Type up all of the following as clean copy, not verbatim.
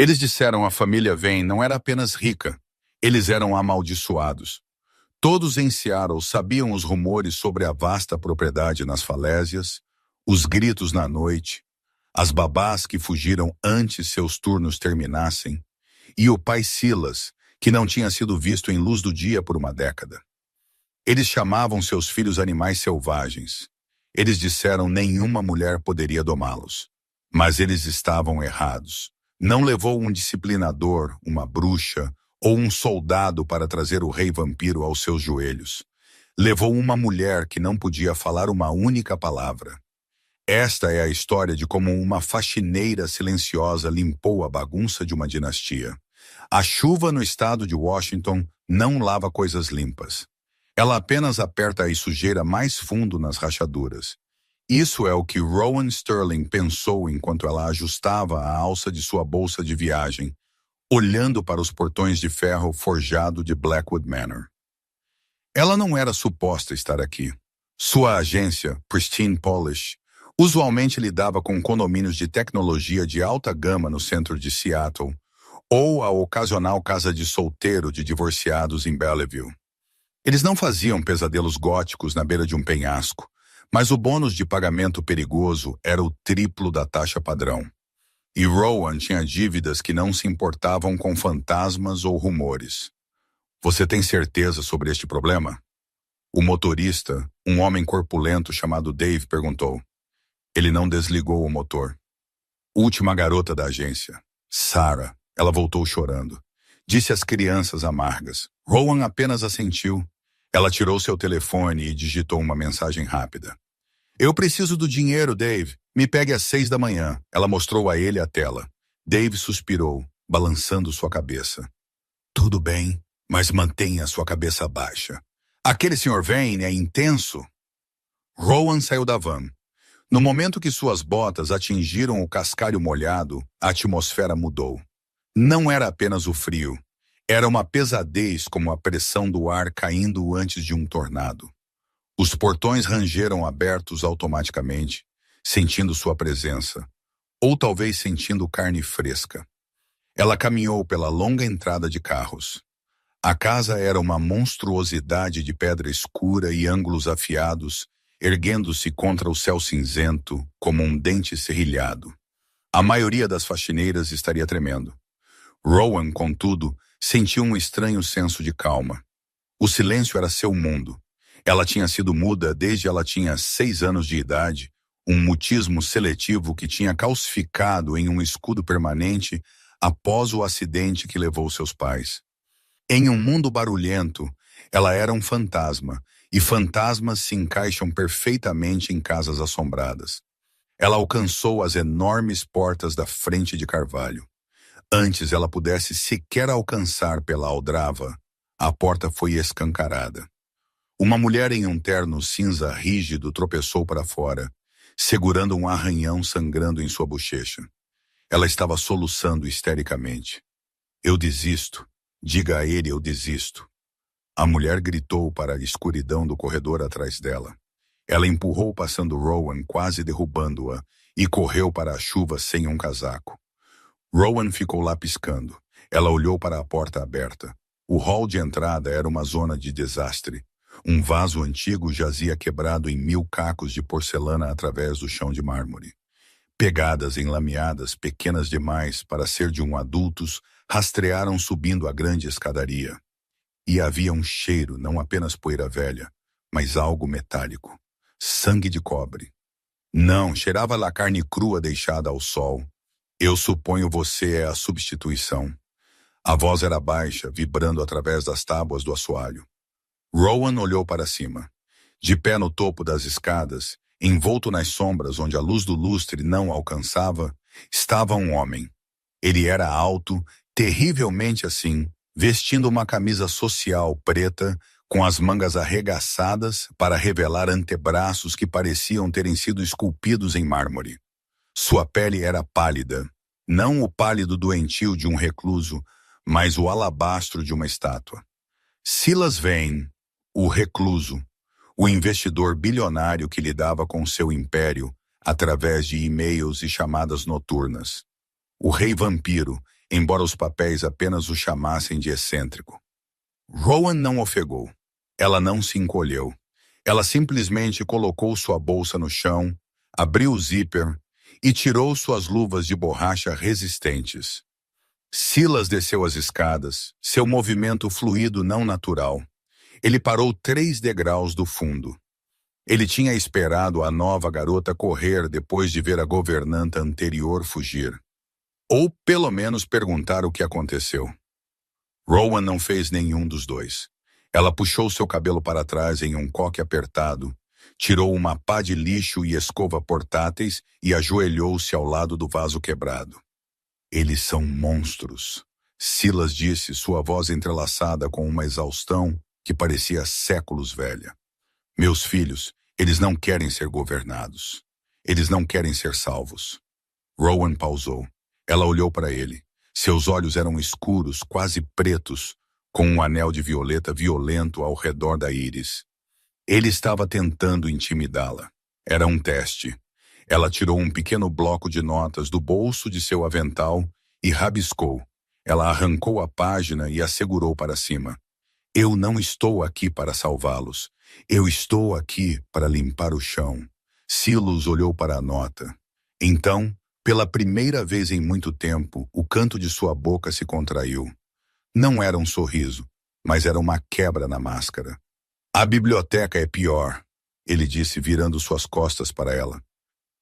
Eles disseram a família Vane não era apenas rica, eles eram amaldiçoados. Todos em Seattle sabiam os rumores sobre a vasta propriedade nas falésias, os gritos na noite, as babás que fugiram antes seus turnos terminassem, e o pai Silas, que não tinha sido visto em luz do dia por uma década. Eles chamavam seus filhos animais selvagens. Eles disseram nenhuma mulher poderia domá-los. Mas eles estavam errados. Não levou um disciplinador, uma bruxa ou um soldado para trazer o rei vampiro aos seus joelhos. Levou uma mulher que não podia falar uma única palavra. Esta é a história de como uma faxineira silenciosa limpou a bagunça de uma dinastia. A chuva no estado de Washington não lava coisas limpas. Ela apenas aperta a sujeira mais fundo nas rachaduras. Isso é o que Rowan Sterling pensou enquanto ela ajustava a alça de sua bolsa de viagem, olhando para os portões de ferro forjado de Blackwood Manor. Ela não era suposta estar aqui. Sua agência, Pristine Polish, usualmente lidava com condomínios de tecnologia de alta gama no centro de Seattle, ou a ocasional casa de solteiro de divorciados em Bellevue. Eles não faziam pesadelos góticos na beira de um penhasco, mas o bônus de pagamento perigoso era o triplo da taxa padrão. E Rowan tinha dívidas que não se importavam com fantasmas ou rumores. Você tem certeza sobre este problema? O motorista, um homem corpulento chamado Dave, perguntou. Ele não desligou o motor. Última garota da agência, Sarah, ela voltou chorando. Disse às crianças amargas. Rowan apenas assentiu. Ela tirou seu telefone e digitou uma mensagem rápida. Eu preciso do dinheiro, Dave. Me pegue às 6 da manhã. Ela mostrou a ele a tela. Dave suspirou, balançando sua cabeça. Tudo bem, mas mantenha sua cabeça baixa. Aquele Sr. Vane é intenso. Rowan saiu da van. No momento que suas botas atingiram o cascalho molhado, a atmosfera mudou. Não era apenas o frio. Era uma pesadez como a pressão do ar caindo antes de um tornado. Os portões rangeram abertos automaticamente, sentindo sua presença, ou talvez sentindo carne fresca. Ela caminhou pela longa entrada de carros. A casa era uma monstruosidade de pedra escura e ângulos afiados, erguendo-se contra o céu cinzento como um dente serrilhado. A maioria das faxineiras estaria tremendo. Rowan, contudo, sentiu um estranho senso de calma. O silêncio era seu mundo. Ela tinha sido muda desde ela tinha 6 anos de idade, um mutismo seletivo que tinha calcificado em um escudo permanente após o acidente que levou seus pais. Em um mundo barulhento, ela era um fantasma, e fantasmas se encaixam perfeitamente em casas assombradas. Ela alcançou as enormes portas da frente de Carvalho. Antes ela pudesse sequer alcançar pela aldrava, a porta foi escancarada. Uma mulher em um terno cinza rígido tropeçou para fora, segurando um arranhão sangrando em sua bochecha. Ela estava soluçando histericamente. Eu desisto. Diga a ele, eu desisto. A mulher gritou para a escuridão do corredor atrás dela. Ela empurrou passando Rowan, quase derrubando-a, e correu para a chuva sem um casaco. Rowan ficou lá piscando. Ela olhou para a porta aberta. O hall de entrada era uma zona de desastre. Um vaso antigo jazia quebrado em 1000 cacos de porcelana através do chão de mármore. Pegadas enlameadas, pequenas demais para ser de adultos, rastrearam subindo a grande escadaria. E havia um cheiro, não apenas poeira velha, mas algo metálico. Sangue de cobre. Não, cheirava a carne crua deixada ao sol. Eu suponho você é a substituição. A voz era baixa, vibrando através das tábuas do assoalho. Rowan olhou para cima. De pé no topo das escadas, envolto nas sombras onde a luz do lustre não alcançava, estava um homem. Ele era alto, terrivelmente assim, vestindo uma camisa social preta, com as mangas arregaçadas para revelar antebraços que pareciam terem sido esculpidos em mármore. Sua pele era pálida, não o pálido doentio de um recluso, mas o alabastro de uma estátua. Silas Vane, o recluso, o investidor bilionário que lidava com seu império através de e-mails e chamadas noturnas. O rei vampiro, embora os papéis apenas o chamassem de excêntrico. Rowan não ofegou. Ela não se encolheu. Ela simplesmente colocou sua bolsa no chão, abriu o zíper e tirou suas luvas de borracha resistentes. Silas desceu as escadas, seu movimento fluido não natural. Ele parou 3 degraus do fundo. Ele tinha esperado a nova garota correr depois de ver a governanta anterior fugir. Ou pelo menos perguntar o que aconteceu. Rowan não fez nenhum dos dois. Ela puxou seu cabelo para trás em um coque apertado, tirou uma pá de lixo e escova portáteis e ajoelhou-se ao lado do vaso quebrado. Eles são monstros, Silas disse, sua voz entrelaçada com uma exaustão que parecia séculos velha. Meus filhos, eles não querem ser governados. Eles não querem ser salvos. Rowan pausou. Ela olhou para ele. Seus olhos eram escuros, quase pretos, com um anel de violeta violento ao redor da íris. Ele estava tentando intimidá-la. Era um teste. Ela tirou um pequeno bloco de notas do bolso de seu avental e rabiscou. Ela arrancou a página e a segurou para cima. Eu não estou aqui para salvá-los. Eu estou aqui para limpar o chão. Silas olhou para a nota. Então, pela primeira vez em muito tempo, o canto de sua boca se contraiu. Não era um sorriso, mas era uma quebra na máscara. A biblioteca é pior, ele disse virando suas costas para ela.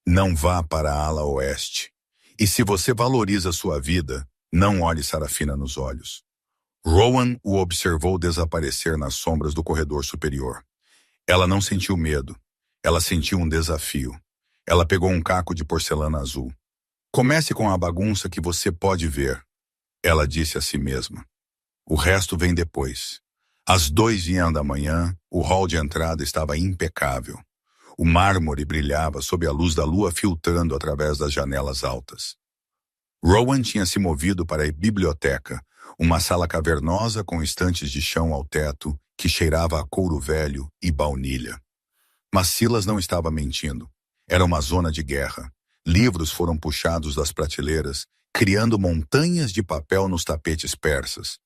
Não vá para a ala oeste. E se você valoriza sua vida, não olhe Sarafina nos olhos. Rowan o observou desaparecer nas sombras do corredor superior. Ela não sentiu medo. Ela sentiu um desafio. Ela pegou um caco de porcelana azul. Comece com a bagunça que você pode ver, ela disse a si mesma. O resto vem depois. Às 2h da manhã, o hall de entrada estava impecável. O mármore brilhava sob a luz da lua filtrando através das janelas altas. Rowan tinha se movido para a biblioteca, uma sala cavernosa com estantes de chão ao teto que cheirava a couro velho e baunilha. Mas Silas não estava mentindo. Era uma zona de guerra. Livros foram puxados das prateleiras, criando montanhas de papel nos tapetes persas.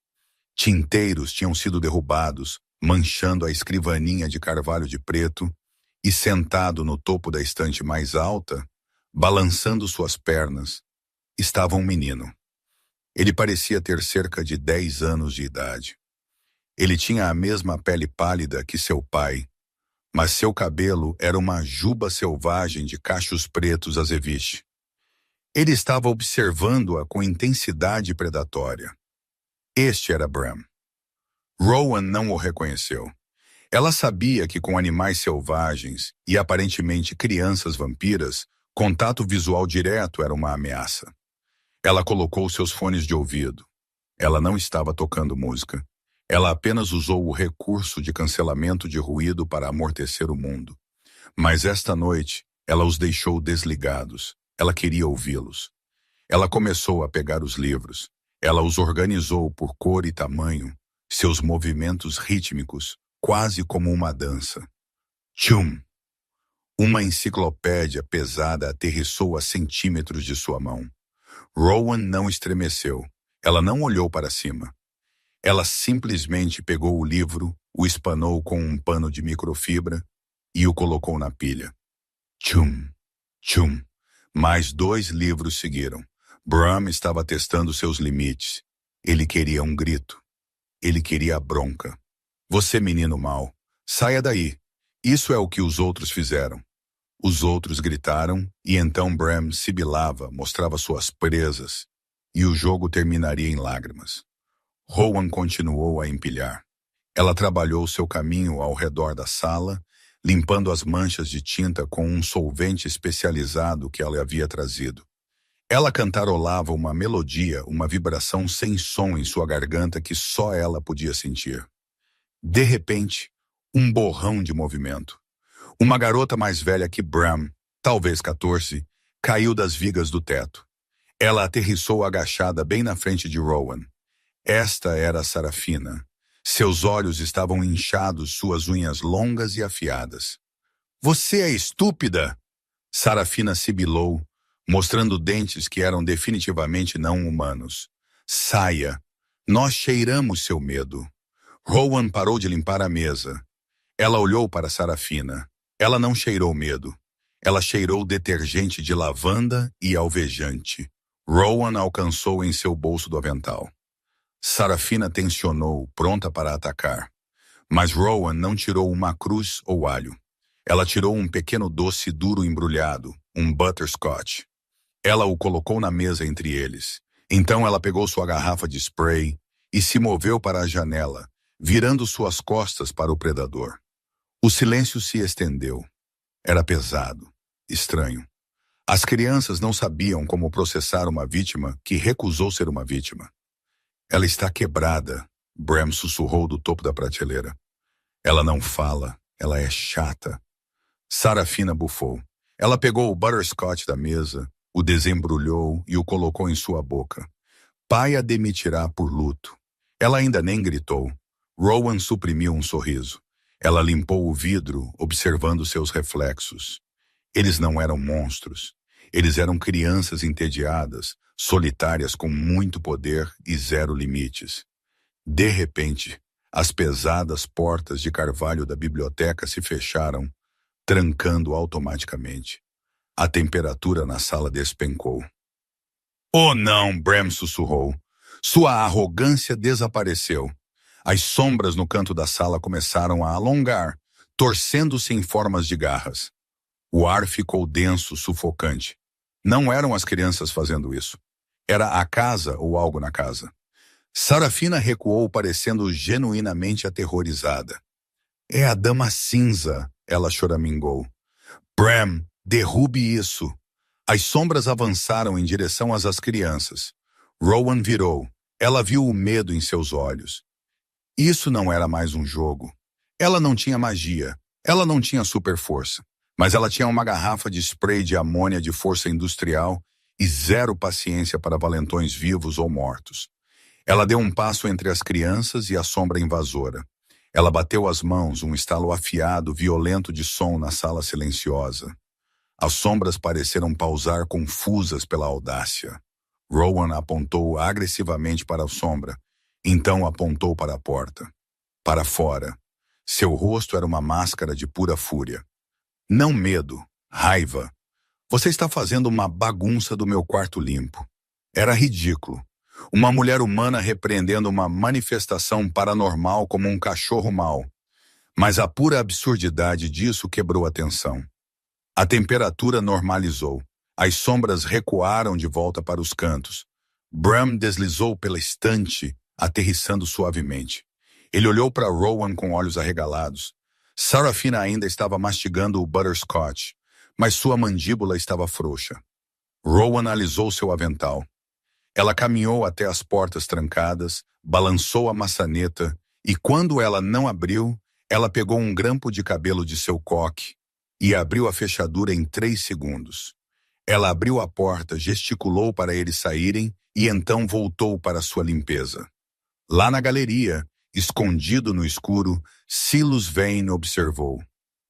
Tinteiros tinham sido derrubados, manchando a escrivaninha de carvalho de preto, e sentado no topo da estante mais alta, balançando suas pernas, estava um menino. Ele parecia ter cerca de 10 anos de idade. Ele tinha a mesma pele pálida que seu pai, mas seu cabelo era uma juba selvagem de cachos pretos azeviche. Ele estava observando-a com intensidade predatória. Este era Bram. Rowan não o reconheceu. Ela sabia que com animais selvagens e aparentemente crianças vampiras, contato visual direto era uma ameaça. Ela colocou seus fones de ouvido. Ela não estava tocando música. Ela apenas usou o recurso de cancelamento de ruído para amortecer o mundo. Mas esta noite, ela os deixou desligados. Ela queria ouvi-los. Ela começou a pegar os livros. Ela os organizou por cor e tamanho, seus movimentos rítmicos, quase como uma dança. Tchum! Uma enciclopédia pesada aterrissou a centímetros de sua mão. Rowan não estremeceu. Ela não olhou para cima. Ela simplesmente pegou o livro, o espanou com um pano de microfibra e o colocou na pilha. Tchum! Tchum! Mais 2 livros seguiram. Bram estava testando seus limites. Ele queria um grito. Ele queria a bronca. Você, menino mau, saia daí. Isso é o que os outros fizeram. Os outros gritaram e então Bram sibilava, mostrava suas presas e o jogo terminaria em lágrimas. Rowan continuou a empilhar. Ela trabalhou seu caminho ao redor da sala, limpando as manchas de tinta com um solvente especializado que ela havia trazido. Ela cantarolava uma melodia, uma vibração sem som em sua garganta que só ela podia sentir. De repente, um borrão de movimento. Uma garota mais velha que Bram, talvez 14, caiu das vigas do teto. Ela aterrissou agachada bem na frente de Rowan. Esta era Sarafina. Seus olhos estavam inchados, suas unhas longas e afiadas. Você é estúpida! Sarafina sibilou, mostrando dentes que eram definitivamente não humanos. Saia. Nós cheiramos seu medo. Rowan parou de limpar a mesa. Ela olhou para Sarafina. Ela não cheirou medo. Ela cheirou detergente de lavanda e alvejante. Rowan alcançou em seu bolso do avental. Sarafina tensionou, pronta para atacar. Mas Rowan não tirou uma cruz ou alho. Ela tirou um pequeno doce duro embrulhado, um butterscotch. Ela o colocou na mesa entre eles. Então ela pegou sua garrafa de spray e se moveu para a janela, virando suas costas para o predador. O silêncio se estendeu. Era pesado, estranho. As crianças não sabiam como processar uma vítima que recusou ser uma vítima. Ela está quebrada, Bram sussurrou do topo da prateleira. Ela não fala, ela é chata. Sarafina bufou. Ela pegou o butterscotch da mesa, o desembrulhou e o colocou em sua boca. Pai a demitirá por luto. Ela ainda nem gritou. Rowan suprimiu um sorriso. Ela limpou o vidro, observando seus reflexos. Eles não eram monstros. Eles eram crianças entediadas, solitárias com muito poder e zero limites. De repente, as pesadas portas de carvalho da biblioteca se fecharam, trancando automaticamente. A temperatura na sala despencou. Oh não, Bram sussurrou. Sua arrogância desapareceu. As sombras no canto da sala começaram a alongar, torcendo-se em formas de garras. O ar ficou denso, sufocante. Não eram as crianças fazendo isso. Era a casa ou algo na casa. Sarafina recuou, parecendo genuinamente aterrorizada. É a Dama Cinza, ela choramingou. Bram, derrube isso. As sombras avançaram em direção às crianças. Rowan virou. Ela viu o medo em seus olhos. Isso não era mais um jogo. Ela não tinha magia. Ela não tinha super força. Mas ela tinha uma garrafa de spray de amônia de força industrial e zero paciência para valentões vivos ou mortos. Ela deu um passo entre as crianças e a sombra invasora. Ela bateu as mãos, um estalo afiado, violento de som na sala silenciosa. As sombras pareceram pausar confusas pela audácia. Rowan apontou agressivamente para a sombra, então apontou para a porta. Para fora. Seu rosto era uma máscara de pura fúria. Não medo, raiva. Você está fazendo uma bagunça do meu quarto limpo. Era ridículo. Uma mulher humana repreendendo uma manifestação paranormal como um cachorro mau. Mas a pura absurdidade disso quebrou a tensão. A temperatura normalizou. As sombras recuaram de volta para os cantos. Bram deslizou pela estante, aterrissando suavemente. Ele olhou para Rowan com olhos arregalados. Sarafina ainda estava mastigando o butterscotch, mas sua mandíbula estava frouxa. Rowan alisou seu avental. Ela caminhou até as portas trancadas, balançou a maçaneta e, quando ela não abriu, ela pegou um grampo de cabelo de seu coque e abriu a fechadura em 3 segundos. Ela abriu a porta, gesticulou para eles saírem e então voltou para sua limpeza. Lá na galeria, escondido no escuro, Silas Vane observou.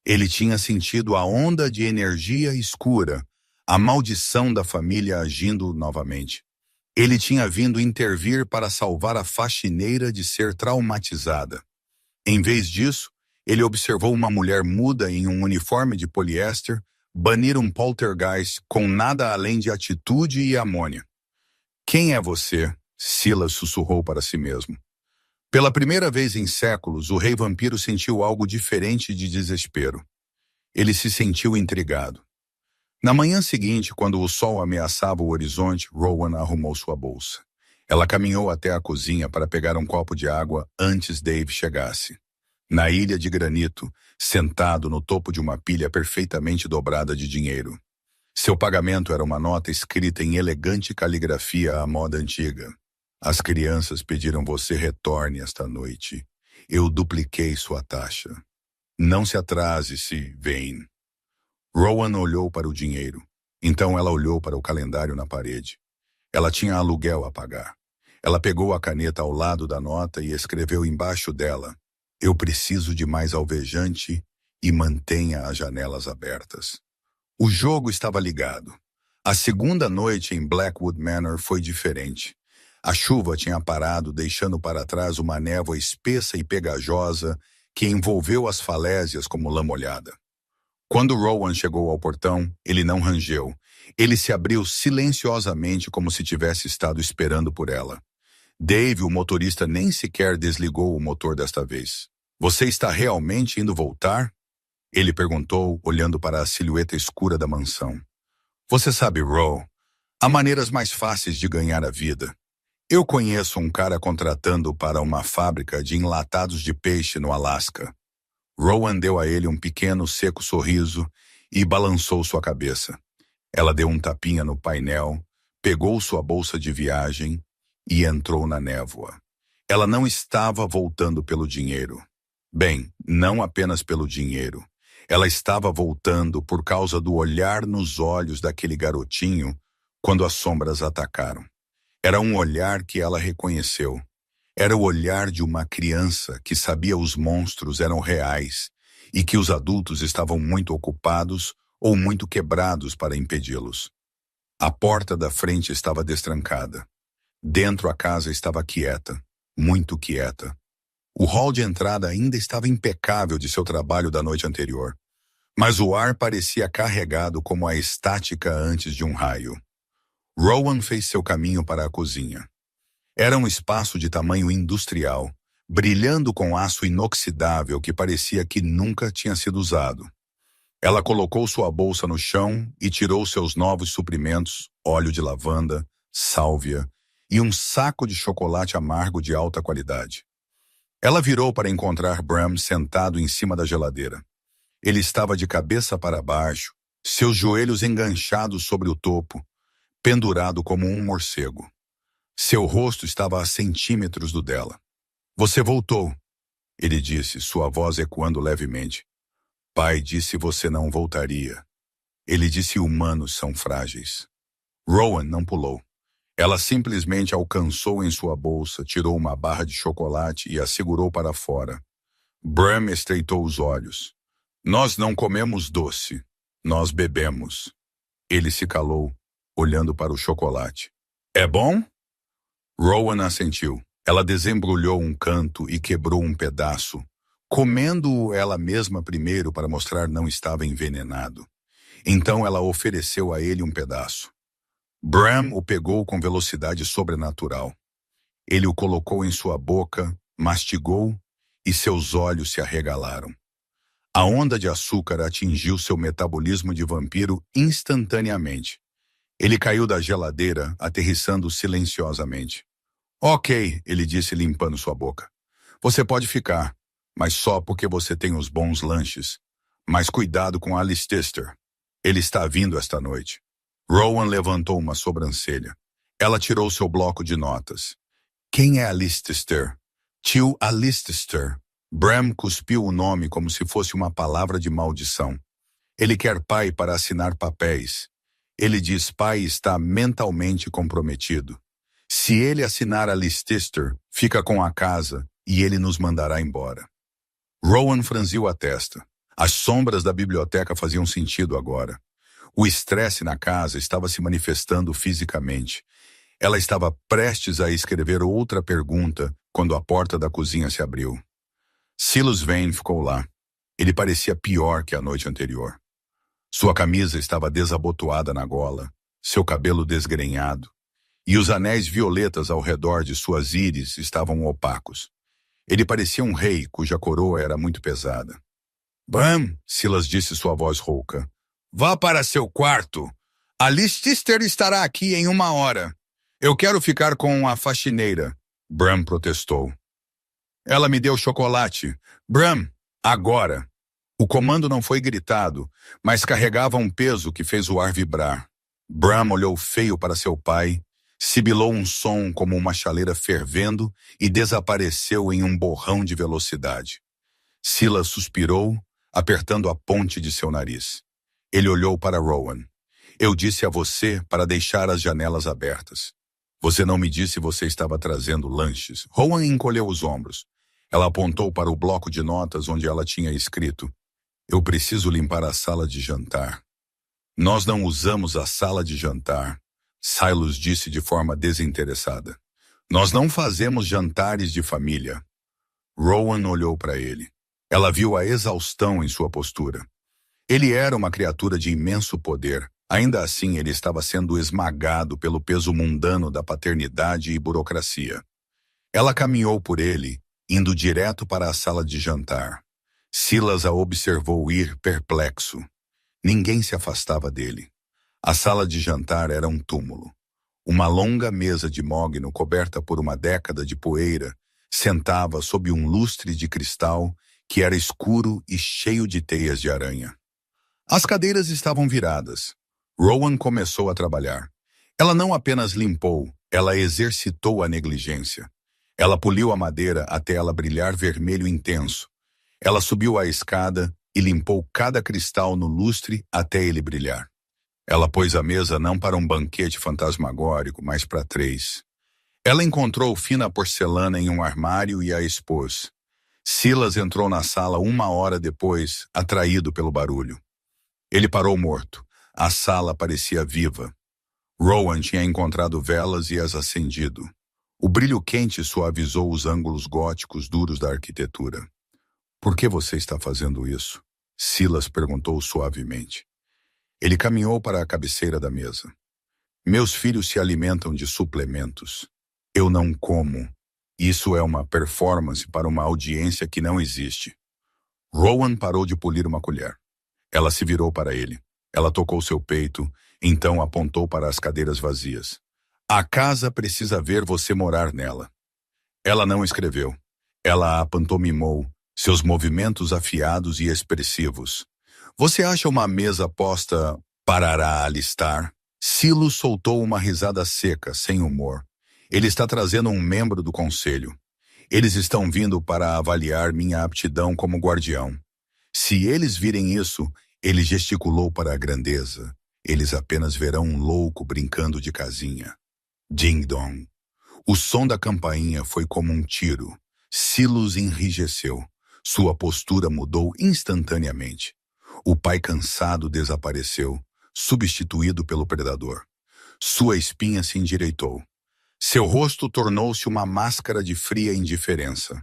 Ele tinha sentido a onda de energia escura, a maldição da família agindo novamente. Ele tinha vindo intervir para salvar a faxineira de ser traumatizada. Em vez disso, ele observou uma mulher muda em um uniforme de poliéster banir um poltergeist com nada além de atitude e amônia. Quem é você? Silas sussurrou para si mesmo. Pela primeira vez em séculos, o rei vampiro sentiu algo diferente de desespero. Ele se sentiu intrigado. Na manhã seguinte, quando o sol ameaçava o horizonte, Rowan arrumou sua bolsa. Ela caminhou até a cozinha para pegar um copo de água antes Dave chegasse. Na ilha de granito, sentado no topo de uma pilha perfeitamente dobrada de dinheiro. Seu pagamento era uma nota escrita em elegante caligrafia à moda antiga. As crianças pediram você retorne esta noite. Eu dupliquei sua taxa. Não se atrase-se, Vane. Rowan olhou para o dinheiro. Então ela olhou para o calendário na parede. Ela tinha aluguel a pagar. Ela pegou a caneta ao lado da nota e escreveu embaixo dela: eu preciso de mais alvejante e mantenha as janelas abertas. O jogo estava ligado. A segunda noite em Blackwood Manor foi diferente. A chuva tinha parado, deixando para trás uma névoa espessa e pegajosa que envolveu as falésias como lã molhada. Quando Rowan chegou ao portão, ele não rangeu. Ele se abriu silenciosamente como se tivesse estado esperando por ela. Dave, o motorista, nem sequer desligou o motor desta vez. Você está realmente indo voltar? Ele perguntou, olhando para a silhueta escura da mansão. Você sabe, Ro, há maneiras mais fáceis de ganhar a vida. Eu conheço um cara contratando para uma fábrica de enlatados de peixe no Alasca. Rowan deu a ele um pequeno, seco sorriso e balançou sua cabeça. Ela deu um tapinha no painel, pegou sua bolsa de viagem e entrou na névoa. Ela não estava voltando pelo dinheiro. Bem, não apenas pelo dinheiro. Ela estava voltando por causa do olhar nos olhos daquele garotinho quando as sombras atacaram. Era um olhar que ela reconheceu. Era o olhar de uma criança que sabia os monstros eram reais e que os adultos estavam muito ocupados ou muito quebrados para impedi-los. A porta da frente estava destrancada. Dentro a casa estava quieta, muito quieta. O hall de entrada ainda estava impecável de seu trabalho da noite anterior, mas o ar parecia carregado como a estática antes de um raio. Rowan fez seu caminho para a cozinha. Era um espaço de tamanho industrial, brilhando com aço inoxidável que parecia que nunca tinha sido usado. Ela colocou sua bolsa no chão e tirou seus novos suprimentos, óleo de lavanda, sálvia e um saco de chocolate amargo de alta qualidade. Ela virou para encontrar Bram sentado em cima da geladeira. Ele estava de cabeça para baixo, seus joelhos enganchados sobre o topo, pendurado como um morcego. Seu rosto estava a centímetros do dela. Você voltou, ele disse, sua voz ecoando levemente. Pai disse você não voltaria. Ele disse humanos são frágeis. Rowan não pulou. Ela simplesmente alcançou em sua bolsa, tirou uma barra de chocolate e a segurou para fora. Bram estreitou os olhos. Nós não comemos doce. Nós bebemos. Ele se calou, olhando para o chocolate. É bom? Rowan assentiu. Ela desembrulhou um canto e quebrou um pedaço, comendo-o ela mesma primeiro para mostrar não estava envenenado. Então ela ofereceu a ele um pedaço. Bram o pegou com velocidade sobrenatural. Ele o colocou em sua boca, mastigou e seus olhos se arregalaram. A onda de açúcar atingiu seu metabolismo de vampiro instantaneamente. Ele caiu da geladeira, aterrissando silenciosamente. Ok, ele disse limpando sua boca. Você pode ficar, mas só porque você tem os bons lanches. Mas cuidado com Alice Tister. Ele está vindo esta noite. Rowan levantou uma sobrancelha. Ela tirou seu bloco de notas. Quem é Alice Tister? Tio Alice Tister. Bram cuspiu o nome como se fosse uma palavra de maldição. Ele quer pai para assinar papéis. Ele diz pai está mentalmente comprometido. Se ele assinar Alice Tister, fica com a casa e ele nos mandará embora. Rowan franziu a testa. As sombras da biblioteca faziam sentido agora. O estresse na casa estava se manifestando fisicamente. Ela estava prestes a escrever outra pergunta quando a porta da cozinha se abriu. Silas Vane ficou lá. Ele parecia pior que a noite anterior. Sua camisa estava desabotoada na gola, seu cabelo desgrenhado, e os anéis violetas ao redor de suas íris estavam opacos. Ele parecia um rei cuja coroa era muito pesada. Bram, Silas disse sua voz rouca. Vá para seu quarto. Alice Tister estará aqui em 1 hora. Eu quero ficar com a faxineira. Bram protestou. Ela me deu chocolate. Bram, agora. O comando não foi gritado, mas carregava um peso que fez o ar vibrar. Bram olhou feio para seu pai, sibilou um som como uma chaleira fervendo e desapareceu em um borrão de velocidade. Silas suspirou, apertando a ponte de seu nariz. Ele olhou para Rowan. Eu disse a você para deixar as janelas abertas. Você não me disse você estava trazendo lanches. Rowan encolheu os ombros. Ela apontou para o bloco de notas onde ela tinha escrito: Eu preciso limpar a sala de jantar. Nós não usamos a sala de jantar, Silas disse de forma desinteressada. Nós não fazemos jantares de família. Rowan olhou para ele. Ela viu a exaustão em sua postura. Ele era uma criatura de imenso poder. Ainda assim, ele estava sendo esmagado pelo peso mundano da paternidade e burocracia. Ela caminhou por ele, indo direto para a sala de jantar. Silas a observou ir perplexo. Ninguém se afastava dele. A sala de jantar era um túmulo. Uma longa mesa de mogno coberta por uma década de poeira sentava sob um lustre de cristal que era escuro e cheio de teias de aranha. As cadeiras estavam viradas. Rowan começou a trabalhar. Ela não apenas limpou, ela exercitou a negligência. Ela poliu a madeira até ela brilhar vermelho intenso. Ela subiu a escada e limpou cada cristal no lustre até ele brilhar. Ela pôs a mesa não para um banquete fantasmagórico, mas para 3. Ela encontrou fina porcelana em um armário e a expôs. Silas entrou na sala 1 hora depois, atraído pelo barulho. Ele parou morto. A sala parecia viva. Rowan tinha encontrado velas e as acendido. O brilho quente suavizou os ângulos góticos duros da arquitetura. "Por que você está fazendo isso?" Silas perguntou suavemente. Ele caminhou para a cabeceira da mesa. "Meus filhos se alimentam de suplementos. Eu não como. Isso é uma performance para uma audiência que não existe." Rowan parou de polir uma colher. Ela se virou para ele. Ela tocou seu peito, então apontou para as cadeiras vazias. "A casa precisa ver você morar nela." Ela não escreveu. Ela a pantomimou, seus movimentos afiados e expressivos. "Você acha uma mesa posta para alistar?" Silas soltou uma risada seca, sem humor. "Ele está trazendo um membro do conselho. Eles estão vindo para avaliar minha aptidão como guardião. Se eles virem isso," ele gesticulou para a grandeza, "eles apenas verão um louco brincando de casinha." Ding-dong. O som da campainha foi como um tiro. Silas enrijeceu. Sua postura mudou instantaneamente. O pai cansado desapareceu, substituído pelo predador. Sua espinha se endireitou. Seu rosto tornou-se uma máscara de fria indiferença.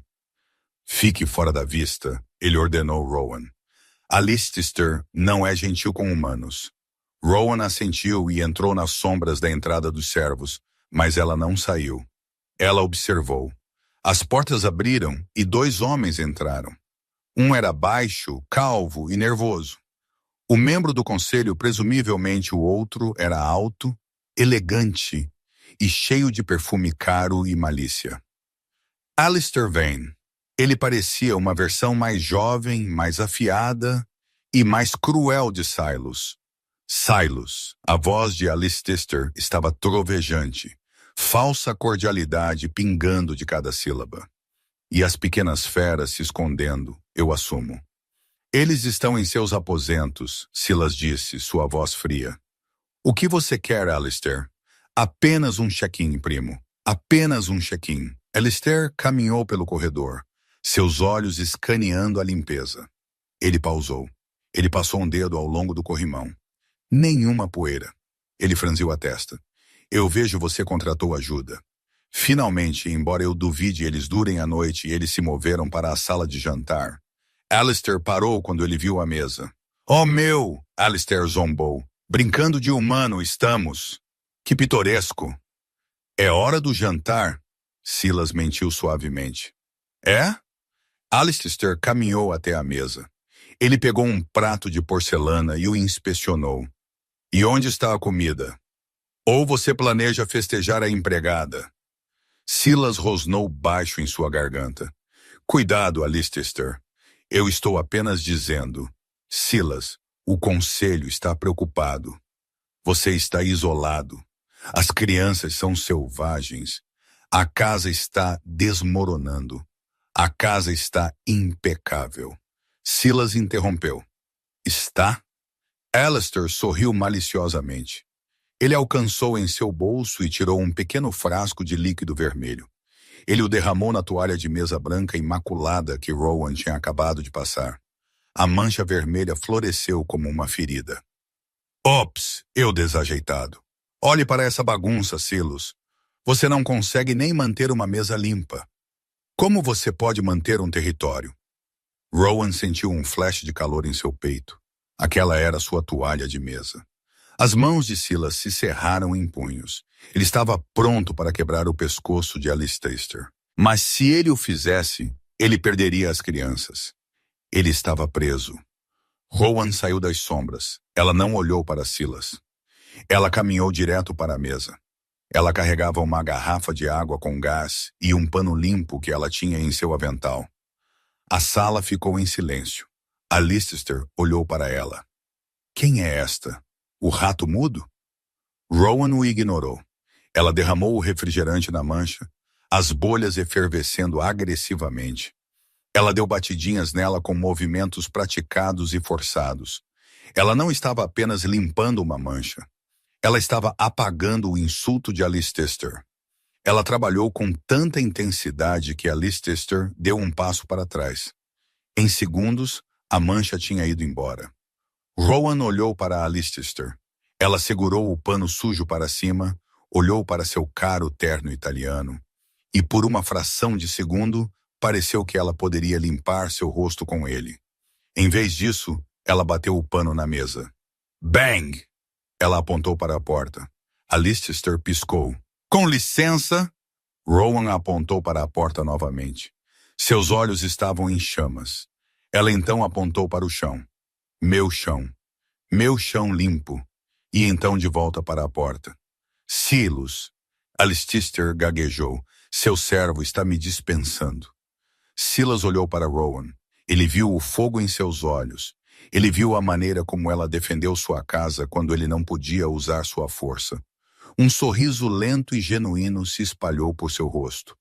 "Fique fora da vista", ele ordenou Rowan. "Alistair não é gentil com humanos." Rowan assentiu e entrou nas sombras da entrada dos servos, mas ela não saiu. Ela observou. As portas abriram e 2 homens entraram. Um era baixo, calvo e nervoso. O membro do conselho, presumivelmente o outro, era alto, elegante e cheio de perfume caro e malícia. Alistair Vane. Ele parecia uma versão mais jovem, mais afiada e mais cruel de Silas. Silas, a voz de Alistair estava trovejante, falsa cordialidade pingando de cada sílaba. "E as pequenas feras se escondendo, eu assumo." "Eles estão em seus aposentos", Silas disse, sua voz fria. "O que você quer, Alistair?" "Apenas um check-in, primo. Apenas um check-in." Alistair caminhou pelo corredor, seus olhos escaneando a limpeza. Ele pausou. Ele passou um dedo ao longo do corrimão. Nenhuma poeira. Ele franziu a testa. "Eu vejo você contratou ajuda." Finalmente, embora eu duvide eles durem a noite e eles se moveram para a sala de jantar. Alistair parou quando ele viu a mesa. "Oh meu!" Alistair zombou. "Brincando de humano estamos. Que pitoresco." "É hora do jantar." Silas mentiu suavemente. "É?" Alistair caminhou até a mesa. Ele pegou um prato de porcelana e o inspecionou. "E onde está a comida? Ou você planeja festejar a empregada?" Silas rosnou baixo em sua garganta. "Cuidado, Alistair. Eu estou apenas dizendo." "Silas, o conselho está preocupado. Você está isolado. As crianças são selvagens. A casa está desmoronando. A casa está impecável." Silas interrompeu. "Está?" Alistair sorriu maliciosamente. Ele alcançou em seu bolso e tirou um pequeno frasco de líquido vermelho. Ele o derramou na toalha de mesa branca imaculada que Rowan tinha acabado de passar. A mancha vermelha floresceu como uma ferida. "Ops, eu desajeitado. Olhe para essa bagunça, Silas." Você não consegue nem manter uma mesa limpa. Como você pode manter um território? Rowan sentiu um flash de calor em seu peito. Aquela era sua toalha de mesa. As mãos de Silas se cerraram em punhos. Ele estava pronto para quebrar o pescoço de Alistair. Mas se ele o fizesse, ele perderia as crianças. Ele estava preso. Rowan saiu das sombras. Ela não olhou para Silas. Ela caminhou direto para a mesa. Ela carregava uma garrafa de água com gás e um pano limpo que ela tinha em seu avental. A sala ficou em silêncio. Alistair olhou para ela. Quem é esta? O rato mudo? Rowan o ignorou. Ela derramou o refrigerante na mancha, as bolhas efervescendo agressivamente. Ela deu batidinhas nela com movimentos praticados e forçados. Ela não estava apenas limpando uma mancha. Ela estava apagando o insulto de Alistair. Ela trabalhou com tanta intensidade que Alistair deu um passo para trás. Em segundos, a mancha tinha ido embora. Rowan olhou para Alistair. Ela segurou o pano sujo para cima, olhou para seu caro terno italiano, e por uma fração de segundo, pareceu que ela poderia limpar seu rosto com ele. Em vez disso, ela bateu o pano na mesa. Bang! Ela apontou para a porta. Alistair piscou. Com licença! Rowan apontou para a porta novamente. Seus olhos estavam em chamas. Ela então apontou para o chão. Meu chão limpo. E então de volta para a porta. Silas! Alistair gaguejou. Seu servo está me dispensando. Silas olhou para Rowan. Ele viu o fogo em seus olhos. Ele viu a maneira como ela defendeu sua casa quando ele não podia usar sua força. Um sorriso lento e genuíno se espalhou por seu rosto.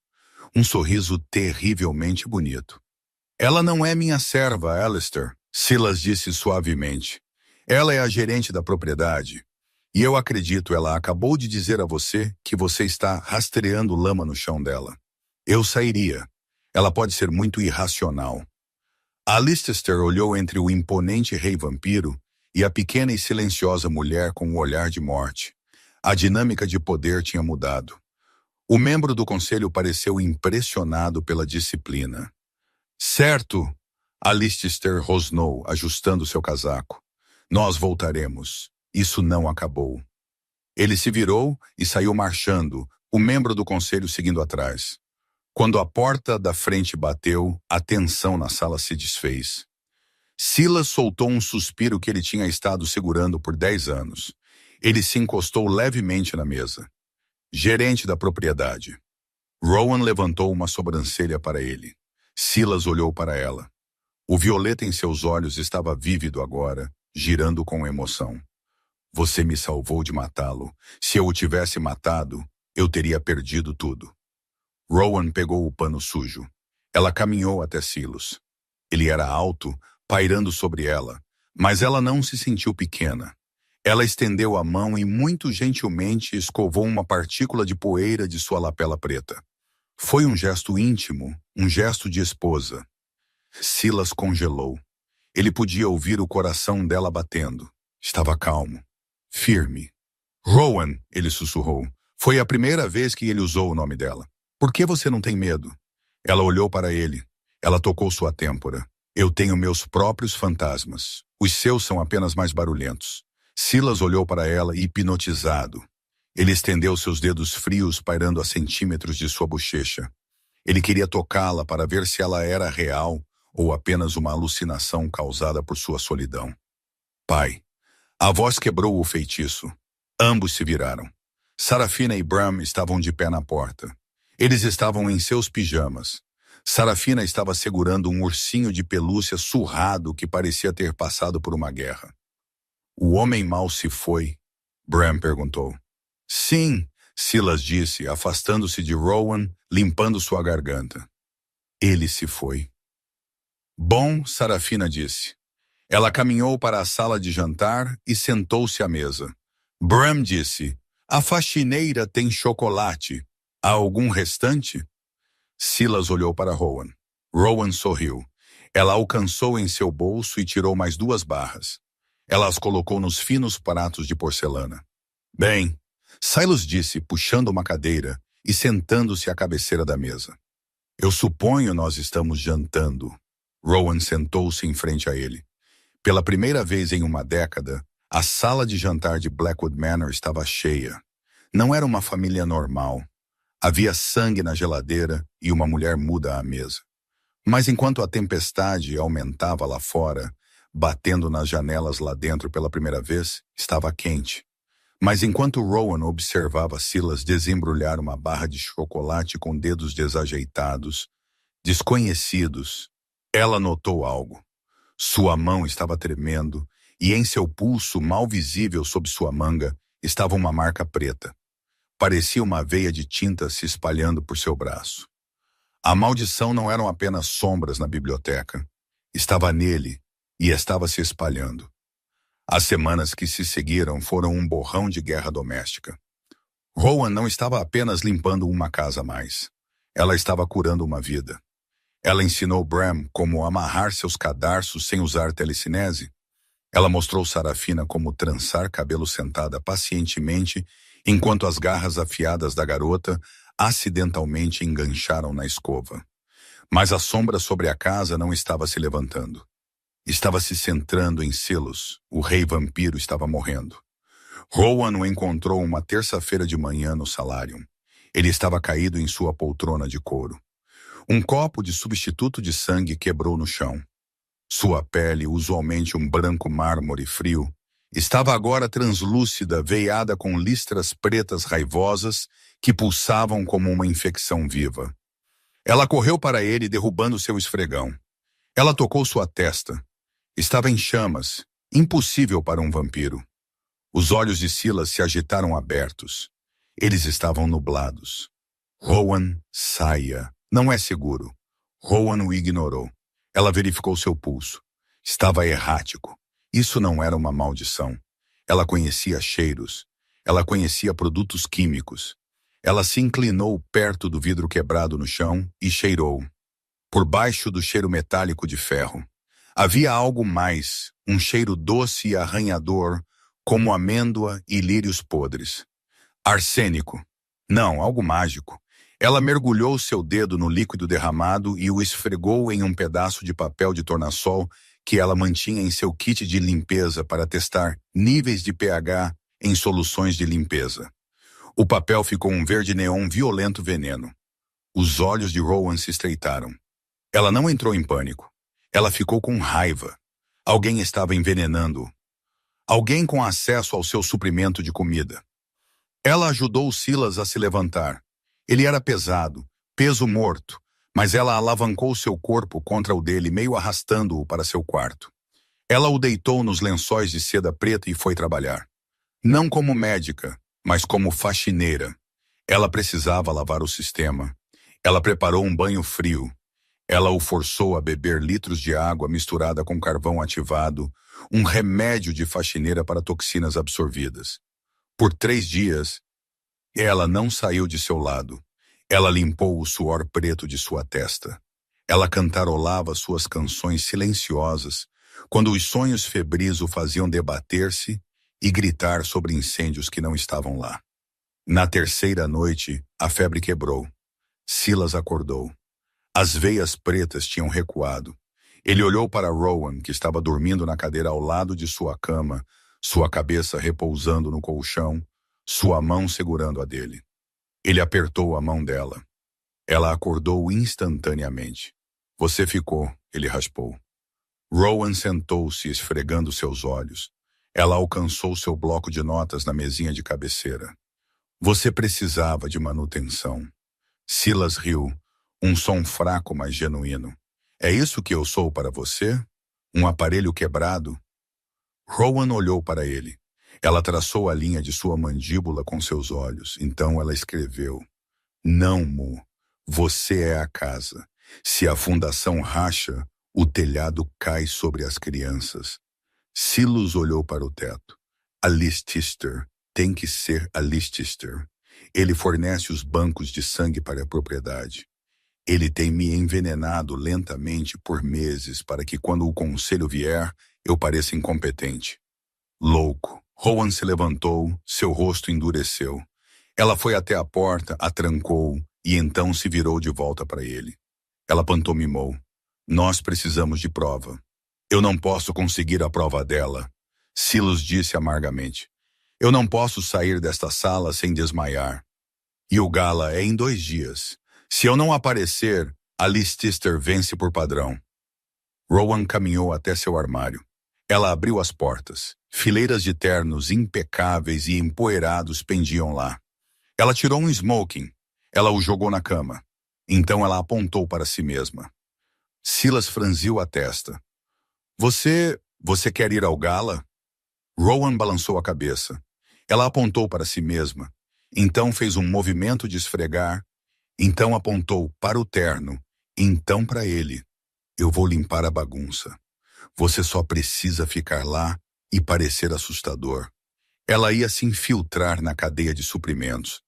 Um sorriso terrivelmente bonito. Ela não é minha serva, Alistair, Silas disse suavemente. Ela é a gerente da propriedade. E eu acredito, ela acabou de dizer a você que você está rastreando lama no chão dela. Eu sairia. Ela pode ser muito irracional. Alistair olhou entre o imponente rei vampiro e a pequena e silenciosa mulher com o olhar de morte. A dinâmica de poder tinha mudado. O membro do conselho pareceu impressionado pela disciplina. Certo, Alistair rosnou, ajustando seu casaco. Nós voltaremos. Isso não acabou. Ele se virou e saiu marchando, o membro do conselho seguindo atrás. Quando a porta da frente bateu, a tensão na sala se desfez. Silas soltou um suspiro que ele tinha estado segurando por 10 anos. Ele se encostou levemente na mesa. Gerente da propriedade. Rowan levantou uma sobrancelha para ele. Silas olhou para ela. O violeta em seus olhos estava vívido agora, girando com emoção. Você me salvou de matá-lo. Se eu o tivesse matado, eu teria perdido tudo. Rowan pegou o pano sujo. Ela caminhou até Silas. Ele era alto, pairando sobre ela, mas ela não se sentiu pequena. Ela estendeu a mão e muito gentilmente escovou uma partícula de poeira de sua lapela preta. Foi um gesto íntimo, um gesto de esposa. Silas congelou. Ele podia ouvir o coração dela batendo. Estava calmo, firme. Rowan, ele sussurrou. Foi a primeira vez que ele usou o nome dela. Por que você não tem medo? Ela olhou para ele. Ela tocou sua têmpora. Eu tenho meus próprios fantasmas. Os seus são apenas mais barulhentos. Silas olhou para ela hipnotizado. Ele estendeu seus dedos frios pairando a centímetros de sua bochecha. Ele queria tocá-la para ver se ela era real ou apenas uma alucinação causada por sua solidão. Pai. A voz quebrou o feitiço. Ambos se viraram. Sarafina e Bram estavam de pé na porta. Eles estavam em seus pijamas. Sarafina estava segurando um ursinho de pelúcia surrado que parecia ter passado por uma guerra. O homem mau se foi? Bram perguntou. Sim, Silas disse, afastando-se de Rowan, limpando sua garganta. Ele se foi. Bom, Sarafina disse. Ela caminhou para a sala de jantar e sentou-se à mesa. Bram disse, a faxineira tem chocolate. Há algum restante? Silas olhou para Rowan. Rowan sorriu. Ela alcançou em seu bolso e tirou mais 2 barras. Ela as colocou nos finos pratos de porcelana. Bem, Silas disse, puxando uma cadeira, e sentando-se à cabeceira da mesa. Eu suponho nós estamos jantando. Rowan sentou-se em frente a ele. Pela primeira vez em uma década, a sala de jantar de Blackwood Manor estava cheia. Não era uma família normal. Havia sangue na geladeira e uma mulher muda à mesa. Mas enquanto a tempestade aumentava lá fora, batendo nas janelas lá dentro pela primeira vez, estava quente. Mas enquanto Rowan observava Silas desembrulhar uma barra de chocolate com dedos desajeitados, desconhecidos, ela notou algo. Sua mão estava tremendo e em seu pulso, mal visível sob sua manga, estava uma marca preta. Parecia uma veia de tinta se espalhando por seu braço. A maldição não eram apenas sombras na biblioteca. Estava nele e estava se espalhando. As semanas que se seguiram foram um borrão de guerra doméstica. Rowan não estava apenas limpando uma casa a mais. Ela estava curando uma vida. Ela ensinou Bram como amarrar seus cadarços sem usar telecinese. Ela mostrou Sarafina como trançar cabelo sentada pacientemente enquanto as garras afiadas da garota acidentalmente engancharam na escova. Mas a sombra sobre a casa não estava se levantando. Estava se centrando em Silas. O rei vampiro estava morrendo. Rowan o encontrou uma terça-feira de manhã no Salarium. Ele estava caído em sua poltrona de couro. Um copo de substituto de sangue quebrou no chão. Sua pele, usualmente um branco mármore frio, estava agora translúcida, veiada com listras pretas raivosas que pulsavam como uma infecção viva. Ela correu para ele, derrubando seu esfregão. Ela tocou sua testa. Estava em chamas, impossível para um vampiro. Os olhos de Silas se agitaram abertos. Eles estavam nublados. Rowan, saia. Não é seguro. Rowan o ignorou. Ela verificou seu pulso. Estava errático. Isso não era uma maldição. Ela conhecia cheiros. Ela conhecia produtos químicos. Ela se inclinou perto do vidro quebrado no chão e cheirou. Por baixo do cheiro metálico de ferro, havia algo mais, um cheiro doce e arranhador, como amêndoa e lírios podres. Arsênico. Não, algo mágico. Ela mergulhou seu dedo no líquido derramado e o esfregou em um pedaço de papel de tornassol que ela mantinha em seu kit de limpeza para testar níveis de pH em soluções de limpeza. O papel ficou um verde neon violento veneno. Os olhos de Rowan se estreitaram. Ela não entrou em pânico. Ela ficou com raiva. Alguém estava envenenando-o. Alguém com acesso ao seu suprimento de comida. Ela ajudou Silas a se levantar. Ele era pesado, peso morto, mas ela alavancou seu corpo contra o dele, meio arrastando-o para seu quarto. Ela o deitou nos lençóis de seda preta e foi trabalhar. Não como médica, mas como faxineira. Ela precisava lavar o sistema. Ela preparou um banho frio. Ela o forçou a beber litros de água misturada com carvão ativado, um remédio de faxineira para toxinas absorvidas. Por 3 dias, ela não saiu de seu lado. Ela limpou o suor preto de sua testa. Ela cantarolava suas canções silenciosas, quando os sonhos febris o faziam debater-se e gritar sobre incêndios que não estavam lá. Na terceira noite, a febre quebrou. Silas acordou. As veias pretas tinham recuado. Ele olhou para Rowan, que estava dormindo na cadeira ao lado de sua cama, sua cabeça repousando no colchão, sua mão segurando a dele. Ele apertou a mão dela. Ela acordou instantaneamente. Você ficou, ele raspou. Rowan sentou-se, esfregando seus olhos. Ela alcançou seu bloco de notas na mesinha de cabeceira. Você precisava de manutenção. Silas riu, um som fraco, mas genuíno. É isso que eu sou para você? Um aparelho quebrado? Rowan olhou para ele. Ela traçou a linha de sua mandíbula com seus olhos. Então ela escreveu: Não, Mu. Você é a casa. Se a fundação racha, o telhado cai sobre as crianças. Silas olhou para o teto. A Lichester tem que ser a Lichester. Ele fornece os bancos de sangue para a propriedade. Ele tem me envenenado lentamente por meses para que quando o conselho vier, eu pareça incompetente. Louco. Rowan se levantou, seu rosto endureceu. Ela foi até a porta, a trancou e então se virou de volta para ele. Ela pantomimou. Nós precisamos de prova. Eu não posso conseguir a prova dela. Silas disse amargamente. Eu não posso sair desta sala sem desmaiar. E o gala é em 2 dias. Se eu não aparecer, a Liz Tister vence por padrão. Rowan caminhou até seu armário. Ela abriu as portas. Fileiras de ternos impecáveis e empoeirados pendiam lá. Ela tirou um smoking. Ela o jogou na cama. Então ela apontou para si mesma. Silas franziu a testa. Você quer ir ao gala? Rowan balançou a cabeça. Ela apontou para si mesma. Então fez um movimento de esfregar. Então apontou para o terno. Então para ele. Eu vou limpar a bagunça. Você só precisa ficar lá e parecer assustador. Ela ia se infiltrar na cadeia de suprimentos.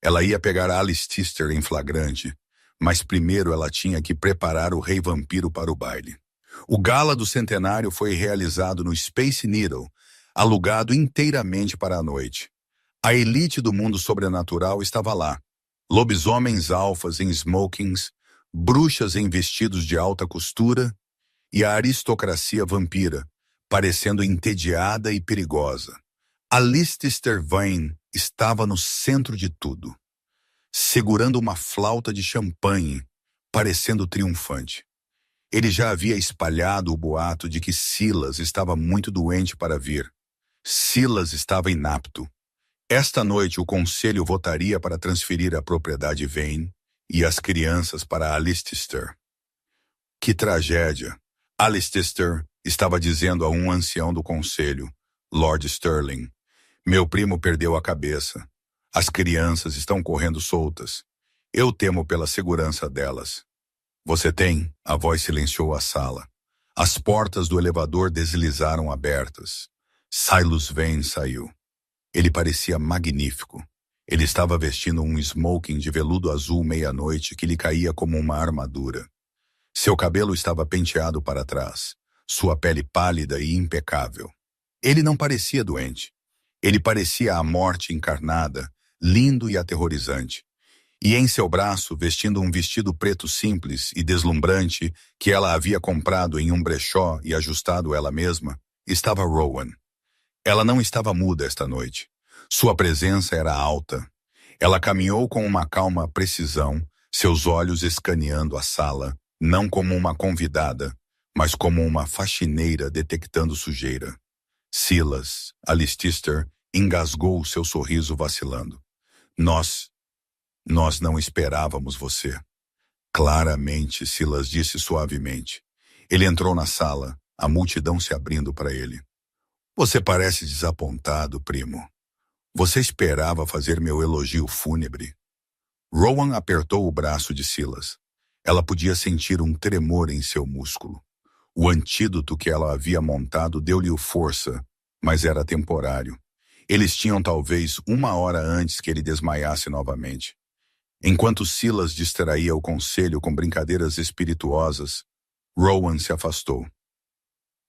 Ela ia pegar Alice Tister em flagrante, mas primeiro ela tinha que preparar o Rei Vampiro para o baile. O gala do centenário foi realizado no Space Needle, alugado inteiramente para a noite. A elite do mundo sobrenatural estava lá. Lobisomens alfas em smokings, bruxas em vestidos de alta costura e a aristocracia vampira, parecendo entediada e perigosa. Alice Tister Vane estava no centro de tudo, segurando uma flauta de champanhe, parecendo triunfante. Ele já havia espalhado o boato de que Silas estava muito doente para vir. Silas estava inapto. Esta noite o conselho votaria para transferir a propriedade Vane e as crianças para Alice Tister. Que tragédia! Alice Tister estava dizendo a um ancião do conselho, Lord Sterling. Meu primo perdeu a cabeça. As crianças estão correndo soltas. Eu temo pela segurança delas. Você tem? A voz silenciou a sala. As portas do elevador deslizaram abertas. Silas Vane saiu. Ele parecia magnífico. Ele estava vestindo um smoking de veludo azul meia-noite que lhe caía como uma armadura. Seu cabelo estava penteado para trás, sua pele pálida e impecável. Ele não parecia doente. Ele parecia a morte encarnada, lindo e aterrorizante. E em seu braço, vestindo um vestido preto simples e deslumbrante que ela havia comprado em um brechó e ajustado ela mesma, estava Rowan. Ela não estava muda esta noite. Sua presença era alta. Ela caminhou com uma calma precisão, seus olhos escaneando a sala, não como uma convidada, mas como uma faxineira detectando sujeira. Silas, Alice Tister, engasgou seu sorriso vacilando. Nós não esperávamos você. Claramente, Silas disse suavemente. Ele entrou na sala, a multidão se abrindo para ele. Você parece desapontado, primo. Você esperava fazer meu elogio fúnebre? Rowan apertou o braço de Silas. Ela podia sentir um tremor em seu músculo. O antídoto que ela havia montado deu-lhe força, mas era temporário. Eles tinham talvez 1 hora antes que ele desmaiasse novamente. Enquanto Silas distraía o conselho com brincadeiras espirituosas, Rowan se afastou.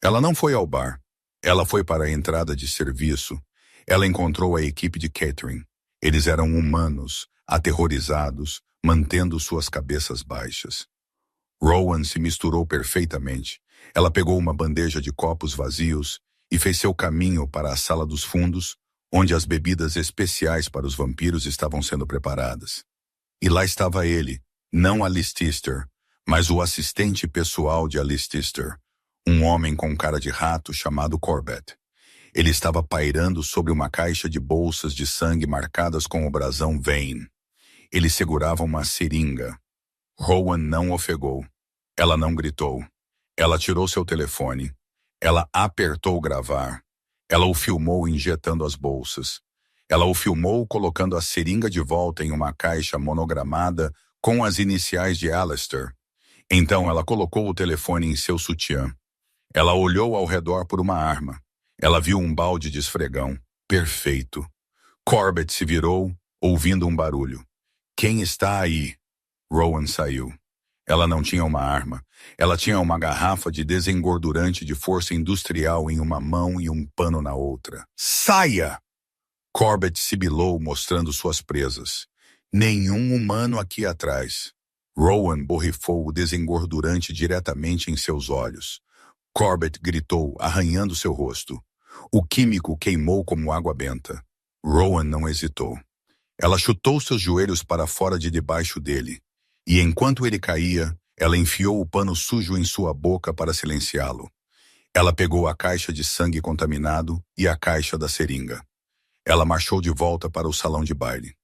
Ela não foi ao bar. Ela foi para a entrada de serviço. Ela encontrou a equipe de catering. Eles eram humanos, aterrorizados, mantendo suas cabeças baixas. Rowan se misturou perfeitamente. Ela pegou uma bandeja de copos vazios e fez seu caminho para a sala dos fundos, onde as bebidas especiais para os vampiros estavam sendo preparadas. E lá estava ele, não Alice Tister, mas o assistente pessoal de Alice Tister, um homem com cara de rato chamado Corbett. Ele estava pairando sobre uma caixa de bolsas de sangue marcadas com o brasão Vane. Ele segurava uma seringa. Rowan não ofegou. Ela não gritou. Ela tirou seu telefone. Ela apertou gravar. Ela o filmou injetando as bolsas. Ela o filmou colocando a seringa de volta em uma caixa monogramada com as iniciais de Alistair. Então ela colocou o telefone em seu sutiã. Ela olhou ao redor por uma arma. Ela viu um balde de esfregão. Perfeito. Corbett se virou, ouvindo um barulho. Quem está aí? Rowan saiu. Ela não tinha uma arma. Ela tinha uma garrafa de desengordurante de força industrial em uma mão e um pano na outra. Saia! Corbett sibilou, mostrando suas presas. Nenhum humano aqui atrás. Rowan borrifou o desengordurante diretamente em seus olhos. Corbett gritou, arranhando seu rosto. O químico queimou como água benta. Rowan não hesitou. Ela chutou seus joelhos para fora de debaixo dele. E enquanto ele caía, ela enfiou o pano sujo em sua boca para silenciá-lo. Ela pegou a caixa de sangue contaminado e a caixa da seringa. Ela marchou de volta para o salão de baile.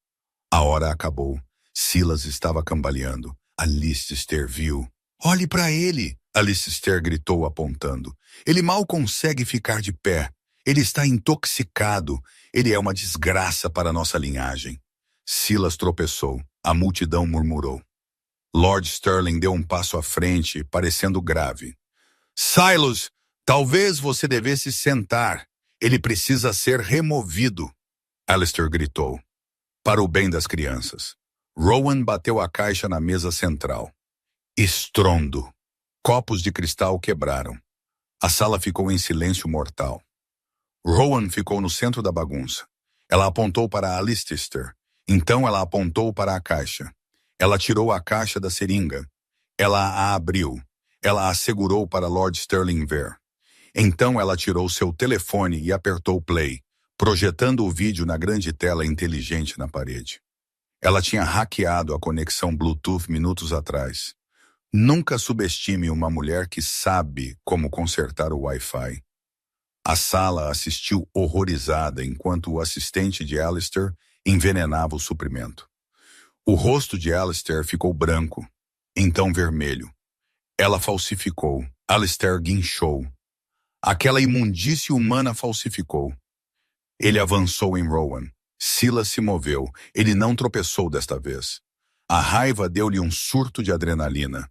A hora acabou. Silas estava cambaleando. Alistair viu. Olhe para ele! Alistair gritou apontando. Ele mal consegue ficar de pé. Ele está intoxicado. Ele é uma desgraça para nossa linhagem. Silas tropeçou. A multidão murmurou. Lord Sterling deu um passo à frente, parecendo grave. Silas, talvez você devesse sentar. Ele precisa ser removido. Alistair gritou. Para o bem das crianças. Rowan bateu a caixa na mesa central. Estrondo. Copos de cristal quebraram. A sala ficou em silêncio mortal. Rowan ficou no centro da bagunça. Ela apontou para Alistair. Então ela apontou para a caixa. Ela tirou a caixa da seringa. Ela a abriu. Ela a segurou para Lord Sterling ver. Então ela tirou seu telefone e apertou play, projetando o vídeo na grande tela inteligente na parede. Ela tinha hackeado a conexão Bluetooth minutos atrás. Nunca subestime uma mulher que sabe como consertar o Wi-Fi. A sala assistiu horrorizada enquanto o assistente de Alistair envenenava o suprimento. O rosto de Alistair ficou branco, então vermelho. Ela falsificou. Alistair guinchou. Aquela imundície humana falsificou. Ele avançou em Rowan. Silas se moveu. Ele não tropeçou desta vez. A raiva deu-lhe um surto de adrenalina.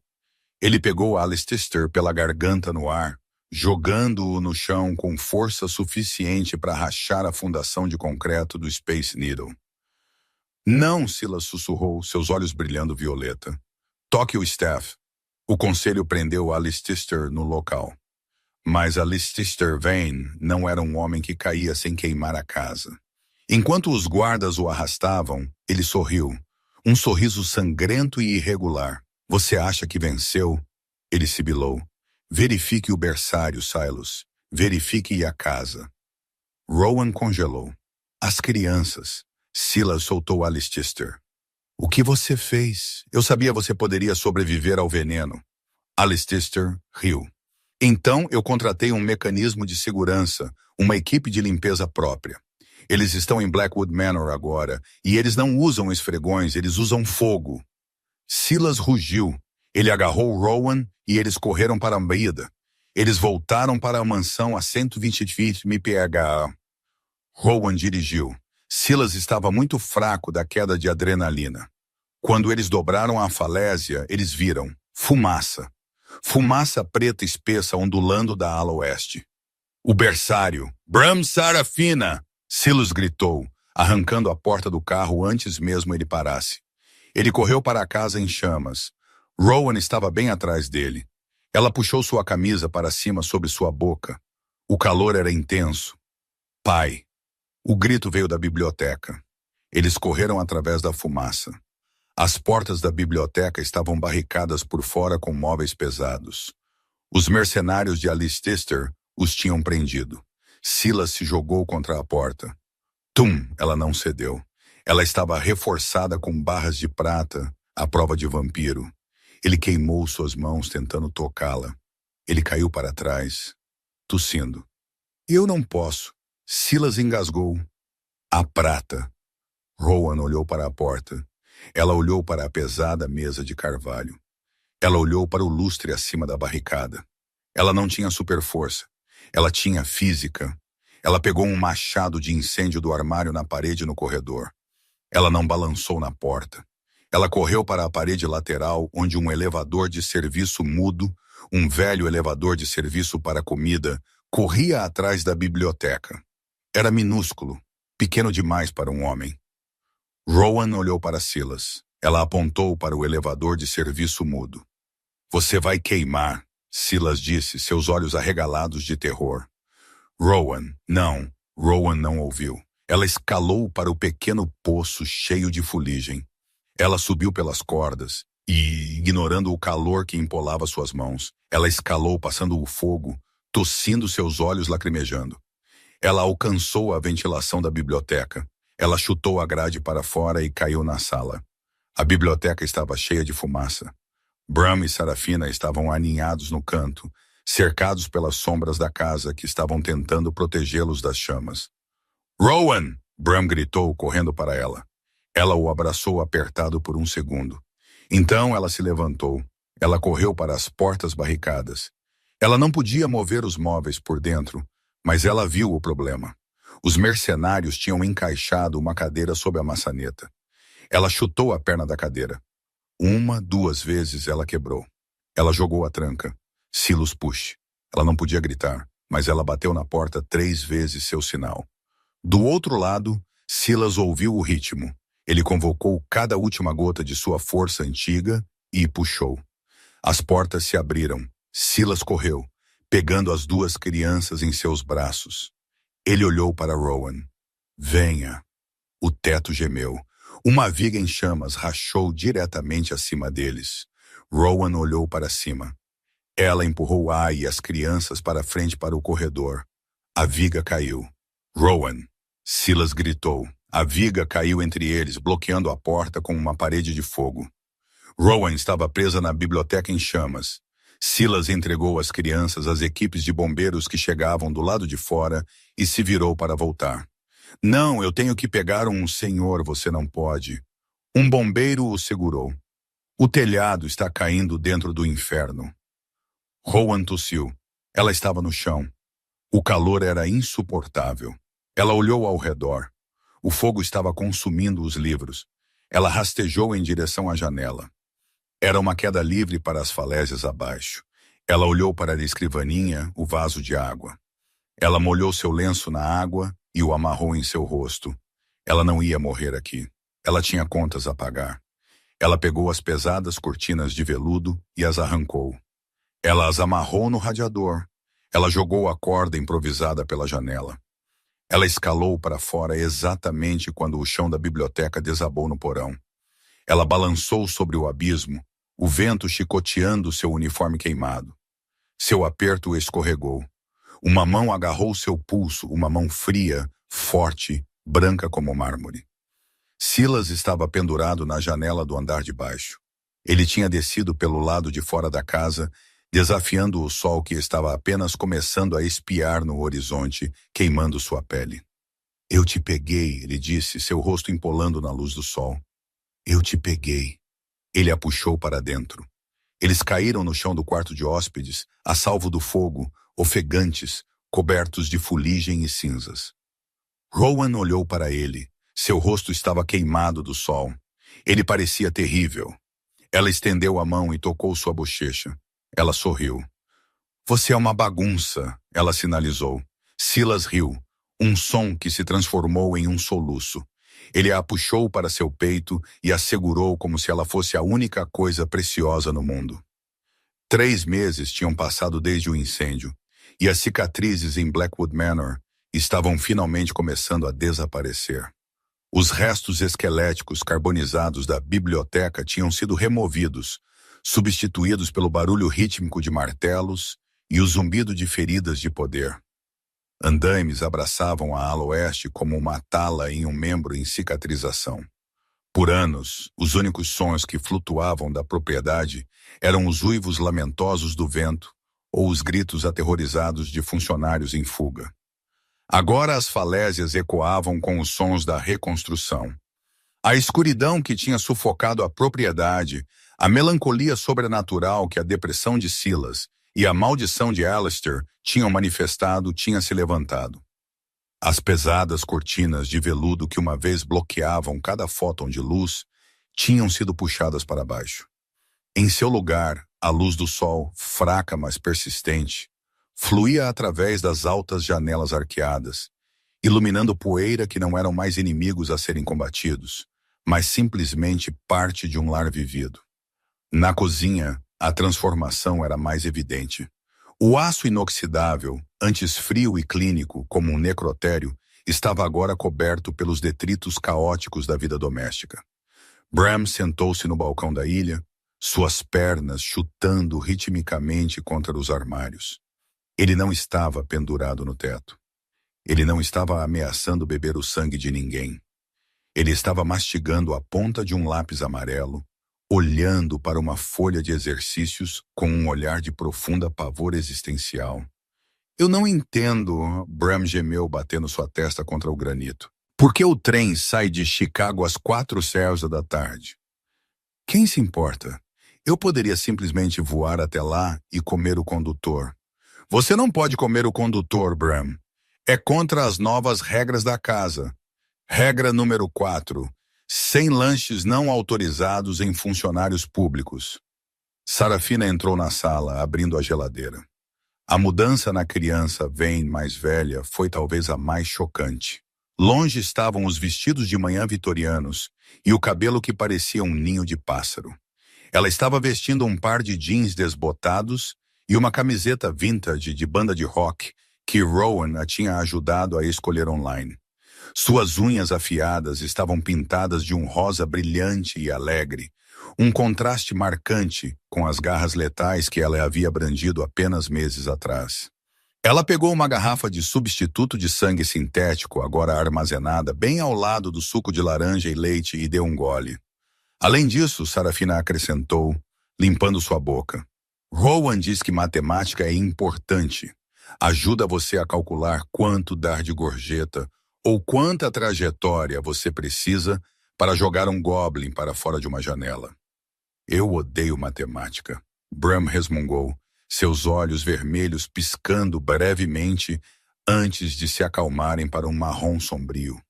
Ele pegou Alistair pela garganta no ar, jogando-o no chão com força suficiente para rachar a fundação de concreto do Space Needle. Não, Silas sussurrou, seus olhos brilhando violeta. Toque o staff. O conselho prendeu Alistair no local. Mas Alistair Vane não era um homem que caía sem queimar a casa. Enquanto os guardas o arrastavam, ele sorriu. Um sorriso sangrento e irregular. Você acha que venceu? Ele sibilou. Verifique o berçário, Silas. Verifique a casa. Rowan congelou. As crianças. Silas soltou Alistair. O que você fez? Eu sabia você poderia sobreviver ao veneno. Alistair riu. Então eu contratei um mecanismo de segurança, uma equipe de limpeza própria. Eles estão em Blackwood Manor agora, e eles não usam esfregões, eles usam fogo. Silas rugiu. Ele agarrou Rowan e eles correram para a baída. Eles voltaram para a mansão a 120 feet mph. Rowan dirigiu. Silas estava muito fraco da queda de adrenalina. Quando eles dobraram a falésia, eles viram fumaça. Fumaça preta espessa ondulando da ala oeste. O berçário. Bram Sarafina! Silas gritou, arrancando a porta do carro antes mesmo ele parasse. Ele correu para a casa em chamas. Rowan estava bem atrás dele. Ela puxou sua camisa para cima sobre sua boca. O calor era intenso. Pai. O grito veio da biblioteca. Eles correram através da fumaça. As portas da biblioteca estavam barricadas por fora com móveis pesados. Os mercenários de Alistair os tinham prendido. Silas se jogou contra a porta. Tum! Ela não cedeu. Ela estava reforçada com barras de prata, à prova de vampiro. Ele queimou suas mãos tentando tocá-la. Ele caiu para trás, tossindo. Eu não posso. Silas engasgou. A prata. Rowan olhou para a porta. Ela olhou para a pesada mesa de carvalho. Ela olhou para o lustre acima da barricada. Ela não tinha superforça. Ela tinha física. Ela pegou um machado de incêndio do armário na parede no corredor. Ela não balançou na porta. Ela correu para a parede lateral, onde um elevador de serviço mudo, um velho elevador de serviço para comida, corria atrás da biblioteca. Era minúsculo, pequeno demais para um homem. Rowan olhou para Silas. Ela apontou para o elevador de serviço mudo. Você vai queimar, Silas disse, seus olhos arregalados de terror. Rowan não ouviu. Ela escalou para o pequeno poço cheio de fuligem. Ela subiu pelas cordas e, ignorando o calor que empolava suas mãos, ela escalou passando o fogo, tossindo seus olhos lacrimejando. Ela alcançou a ventilação da biblioteca. Ela chutou a grade para fora e caiu na sala. A biblioteca estava cheia de fumaça. Bram e Sarafina estavam aninhados no canto, cercados pelas sombras da casa que estavam tentando protegê-los das chamas. "Rowan!" Bram gritou, correndo para ela. Ela o abraçou apertado por um segundo. Então ela se levantou. Ela correu para as portas barricadas. Ela não podia mover os móveis por dentro, mas ela viu o problema. Os mercenários tinham encaixado uma cadeira sob a maçaneta. Ela chutou a perna da cadeira. 1, 2 vezes ela quebrou. Ela jogou a tranca. Silas push. Ela não podia gritar, mas ela bateu na porta 3 vezes seu sinal. Do outro lado, Silas ouviu o ritmo. Ele convocou cada última gota de sua força antiga e puxou. As portas se abriram. Silas correu, pegando as 2 crianças em seus braços. Ele olhou para Rowan. "Venha." O teto gemeu. Uma viga em chamas rachou diretamente acima deles. Rowan olhou para cima. Ela empurrou Ai e as crianças para frente para o corredor. A viga caiu. "Rowan!" Silas gritou. A viga caiu entre eles, bloqueando a porta com uma parede de fogo. Rowan estava presa na biblioteca em chamas. Silas entregou as crianças às equipes de bombeiros que chegavam do lado de fora e se virou para voltar. "Não, eu tenho que pegar um senhor, você não pode." Um bombeiro o segurou. "O telhado está caindo dentro do inferno." Rowan tossiu. Ela estava no chão. O calor era insuportável. Ela olhou ao redor. O fogo estava consumindo os livros. Ela rastejou em direção à janela. Era uma queda livre para as falésias abaixo. Ela olhou para a escrivaninha, o vaso de água. Ela molhou seu lenço na água e o amarrou em seu rosto. Ela não ia morrer aqui. Ela tinha contas a pagar. Ela pegou as pesadas cortinas de veludo e as arrancou. Ela as amarrou no radiador. Ela jogou a corda improvisada pela janela. Ela escalou para fora exatamente quando o chão da biblioteca desabou no porão. Ela balançou sobre o abismo, o vento chicoteando seu uniforme queimado. Seu aperto escorregou. Uma mão agarrou seu pulso, uma mão fria, forte, branca como mármore. Silas estava pendurado na janela do andar de baixo. Ele tinha descido pelo lado de fora da casa, desafiando o sol que estava apenas começando a espiar no horizonte, queimando sua pele. "Eu te peguei", ele disse, seu rosto empolando na luz do sol. "Eu te peguei." Ele a puxou para dentro. Eles caíram no chão do quarto de hóspedes, a salvo do fogo, ofegantes, cobertos de fuligem e cinzas. Rowan olhou para ele. Seu rosto estava queimado do sol. Ele parecia terrível. Ela estendeu a mão e tocou sua bochecha. Ela sorriu. "Você é uma bagunça", ela sinalizou. Silas riu, um som que se transformou em um soluço. Ele a puxou para seu peito e a segurou como se ela fosse a única coisa preciosa no mundo. 3 meses tinham passado desde o incêndio, e as cicatrizes em Blackwood Manor estavam finalmente começando a desaparecer. Os restos esqueléticos carbonizados da biblioteca tinham sido removidos, substituídos pelo barulho rítmico de martelos e o zumbido de feridas de poder. Andaimes abraçavam a ala oeste como uma tala em um membro em cicatrização. Por anos, os únicos sons que flutuavam da propriedade eram os uivos lamentosos do vento ou os gritos aterrorizados de funcionários em fuga. Agora as falésias ecoavam com os sons da reconstrução. A escuridão que tinha sufocado a propriedade, a melancolia sobrenatural que a depressão de Silas e a maldição de Alistair tinham manifestado tinha se levantado. As pesadas cortinas de veludo que uma vez bloqueavam cada fóton de luz tinham sido puxadas para baixo. Em seu lugar, a luz do sol, fraca mas persistente, fluía através das altas janelas arqueadas, iluminando poeira que não eram mais inimigos a serem combatidos, mas simplesmente parte de um lar vivido. Na cozinha, a transformação era mais evidente. O aço inoxidável, antes frio e clínico como um necrotério, estava agora coberto pelos detritos caóticos da vida doméstica. Bram sentou-se no balcão da ilha, suas pernas chutando ritmicamente contra os armários. Ele não estava pendurado no teto. Ele não estava ameaçando beber o sangue de ninguém. Ele estava mastigando a ponta de um lápis amarelo, olhando para uma folha de exercícios com um olhar de profunda pavor existencial. Eu não entendo, Bram gemeu batendo sua testa contra o granito. Por que o trem sai de Chicago às 4h da tarde? Quem se importa? Eu poderia simplesmente voar até lá e comer o condutor. Você não pode comer o condutor, Bram. É contra as novas regras da casa. Regra número 4. Sem lanches não autorizados em funcionários públicos. Sarafina entrou na sala, abrindo a geladeira. A mudança na criança Vane mais velha foi talvez a mais chocante. Longe estavam os vestidos de manhã vitorianos e o cabelo que parecia um ninho de pássaro. Ela estava vestindo um par de jeans desbotados e uma camiseta vintage de banda de rock que Rowan a tinha ajudado a escolher online. Suas unhas afiadas estavam pintadas de um rosa brilhante e alegre, um contraste marcante com as garras letais que ela havia brandido apenas meses atrás. Ela pegou uma garrafa de substituto de sangue sintético, agora armazenada bem ao lado do suco de laranja e leite, e deu um gole. Além disso, Sarafina acrescentou, limpando sua boca. Rowan diz que matemática é importante. Ajuda você a calcular quanto dar de gorjeta ou quanta trajetória você precisa para jogar um goblin para fora de uma janela. Eu odeio matemática, Bram resmungou, seus olhos vermelhos piscando brevemente antes de se acalmarem para um marrom sombrio.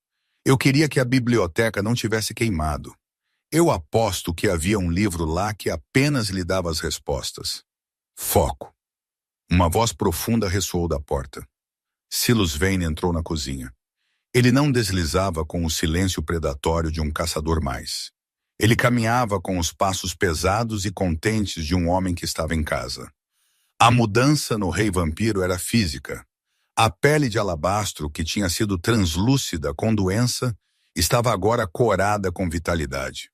Eu queria que a biblioteca não tivesse queimado. Eu aposto que havia um livro lá que apenas lhe dava as respostas. Foco. Uma voz profunda ressoou da porta. Silas Vane entrou na cozinha. Ele não deslizava com o silêncio predatório de um caçador mais. Ele caminhava com os passos pesados e contentes de um homem que estava em casa. A mudança no rei vampiro era física. A pele de alabastro, que tinha sido translúcida com doença, estava agora corada com vitalidade.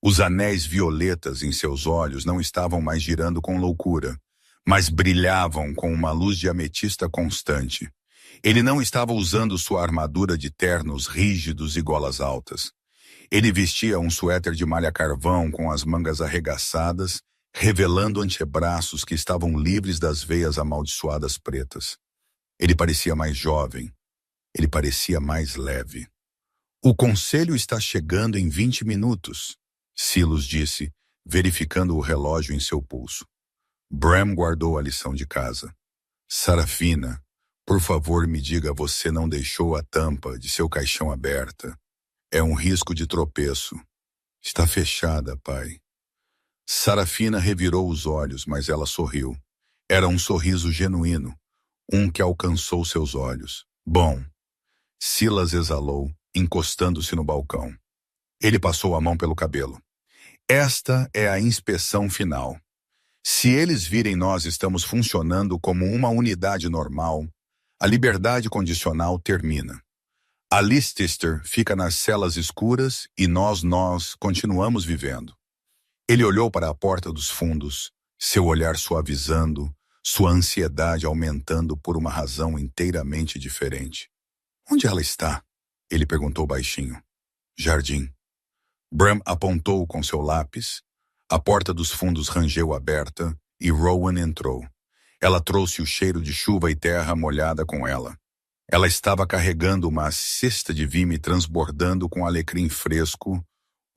Os anéis violetas em seus olhos não estavam mais girando com loucura, mas brilhavam com uma luz de ametista constante. Ele não estava usando sua armadura de ternos rígidos e golas altas. Ele vestia um suéter de malha carvão com as mangas arregaçadas, revelando antebraços que estavam livres das veias amaldiçoadas pretas. Ele parecia mais jovem. Ele parecia mais leve. O conselho está chegando em 20 minutos, Silas disse, verificando o relógio em seu pulso. Bram guardou a lição de casa. Sarafina, por favor me diga, você não deixou a tampa de seu caixão aberta. É um risco de tropeço. Está fechada, pai. Sarafina revirou os olhos, mas ela sorriu. Era um sorriso genuíno, um que alcançou seus olhos. Bom, Silas exalou, encostando-se no balcão. Ele passou a mão pelo cabelo. Esta é a inspeção final. Se eles virem nós estamos funcionando como uma unidade normal, a liberdade condicional termina. A Leicester fica nas celas escuras e nós continuamos vivendo. Ele olhou para a porta dos fundos, seu olhar suavizando, sua ansiedade aumentando por uma razão inteiramente diferente. Onde ela está? Ele perguntou baixinho. Jardim. Bram apontou com seu lápis. A porta dos fundos rangeu aberta e Rowan entrou. Ela trouxe o cheiro de chuva e terra molhada com ela. Ela estava carregando uma cesta de vime transbordando com alecrim fresco,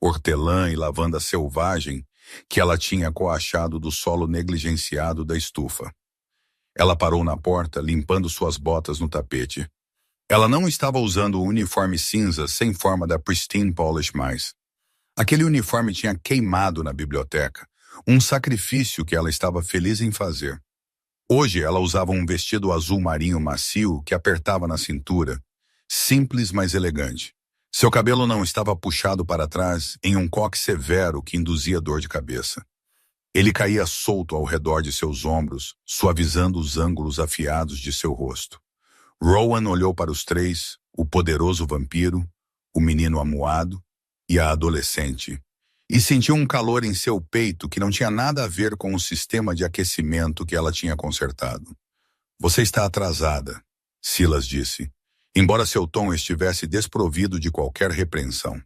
hortelã e lavanda selvagem que ela tinha coachado do solo negligenciado da estufa. Ela parou na porta, limpando suas botas no tapete. Ela não estava usando o uniforme cinza sem forma da Pristine Polish mais. Aquele uniforme tinha queimado na biblioteca, um sacrifício que ela estava feliz em fazer. Hoje ela usava um vestido azul marinho macio que apertava na cintura, simples mas elegante. Seu cabelo não estava puxado para trás em um coque severo que induzia dor de cabeça. Ele caía solto ao redor de seus ombros, suavizando os ângulos afiados de seu rosto. Rowan olhou para os três, o poderoso vampiro, o menino amuado e a adolescente, e sentiu um calor em seu peito que não tinha nada a ver com o sistema de aquecimento que ela tinha consertado. Você está atrasada, Silas disse, embora seu tom estivesse desprovido de qualquer repreensão.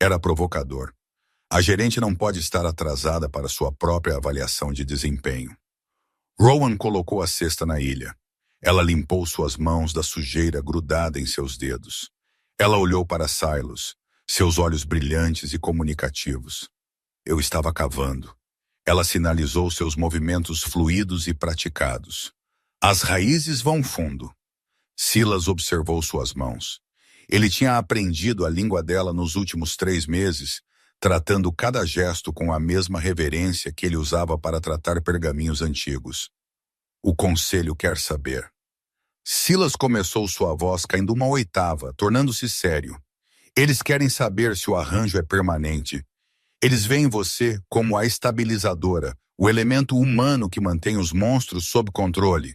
Era provocador. A gerente não pode estar atrasada para sua própria avaliação de desempenho. Rowan colocou a cesta na ilha. Ela limpou suas mãos da sujeira grudada em seus dedos. Ela olhou para Silas, seus olhos brilhantes e comunicativos. Eu estava cavando. Ela sinalizou seus movimentos fluidos e praticados. As raízes vão fundo. Silas observou suas mãos. Ele tinha aprendido a língua dela nos últimos 3 meses, tratando cada gesto com a mesma reverência que ele usava para tratar pergaminhos antigos. O conselho quer saber. Silas começou sua voz caindo uma oitava, tornando-se sério. Eles querem saber se o arranjo é permanente. Eles veem você como a estabilizadora, o elemento humano que mantém os monstros sob controle.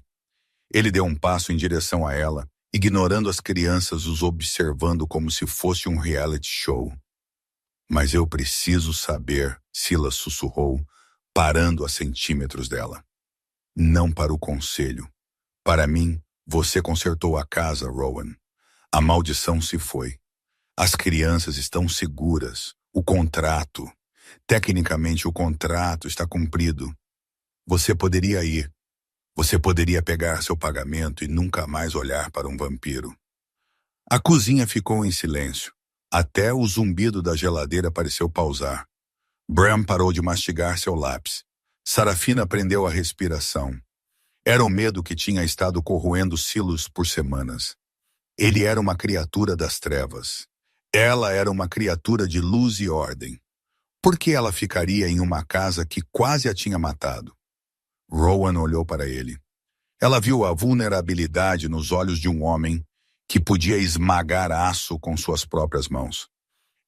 Ele deu um passo em direção a ela, ignorando as crianças os observando como se fosse um reality show. Mas eu preciso saber, Silas sussurrou, parando a centímetros dela. Não para o conselho. Para mim, você consertou a casa, Rowan. A maldição se foi. As crianças estão seguras. O contrato. Tecnicamente, o contrato está cumprido. Você poderia ir. Você poderia pegar seu pagamento e nunca mais olhar para um vampiro. A cozinha ficou em silêncio. Até o zumbido da geladeira pareceu pausar. Bram parou de mastigar seu lápis. Sarafina prendeu a respiração. Era o medo que tinha estado corroendo Silas por semanas. Ele era uma criatura das trevas. Ela era uma criatura de luz e ordem. Por que ela ficaria em uma casa que quase a tinha matado? Rowan olhou para ele. Ela viu a vulnerabilidade nos olhos de um homem que podia esmagar aço com suas próprias mãos.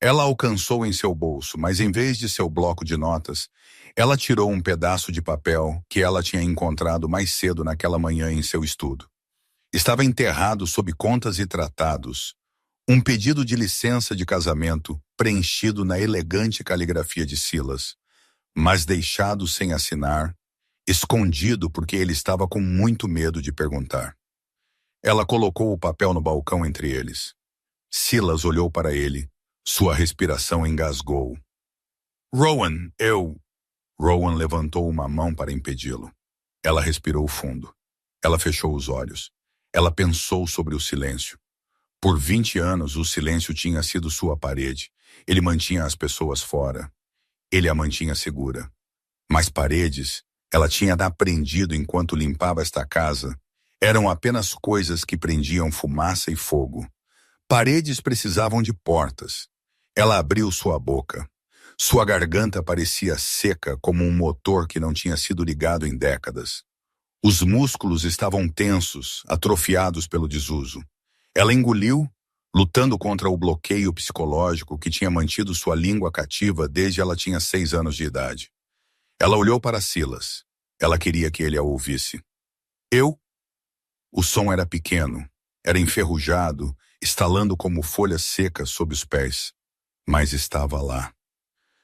Ela alcançou em seu bolso, mas em vez de seu bloco de notas, ela tirou um pedaço de papel que ela tinha encontrado mais cedo naquela manhã em seu estudo. Estava enterrado sob contas e tratados, um pedido de licença de casamento preenchido na elegante caligrafia de Silas, mas deixado sem assinar, escondido porque ele estava com muito medo de perguntar. Ela colocou o papel no balcão entre eles. Silas olhou para ele. Sua respiração engasgou. Rowan, Rowan levantou uma mão para impedi-lo. Ela respirou fundo. Ela fechou os olhos. Ela pensou sobre o silêncio. Por 20 anos, o silêncio tinha sido sua parede. Ele mantinha as pessoas fora. Ele a mantinha segura. Mas paredes, ela tinha aprendido enquanto limpava esta casa, eram apenas coisas que prendiam fumaça e fogo. Paredes precisavam de portas. Ela abriu sua boca. Sua garganta parecia seca como um motor que não tinha sido ligado em décadas. Os músculos estavam tensos, atrofiados pelo desuso. Ela engoliu, lutando contra o bloqueio psicológico que tinha mantido sua língua cativa desde ela tinha 6 anos de idade. Ela olhou para Silas. Ela queria que ele a ouvisse. O som era pequeno, era enferrujado, estalando como folhas secas sob os pés. Mas estava lá.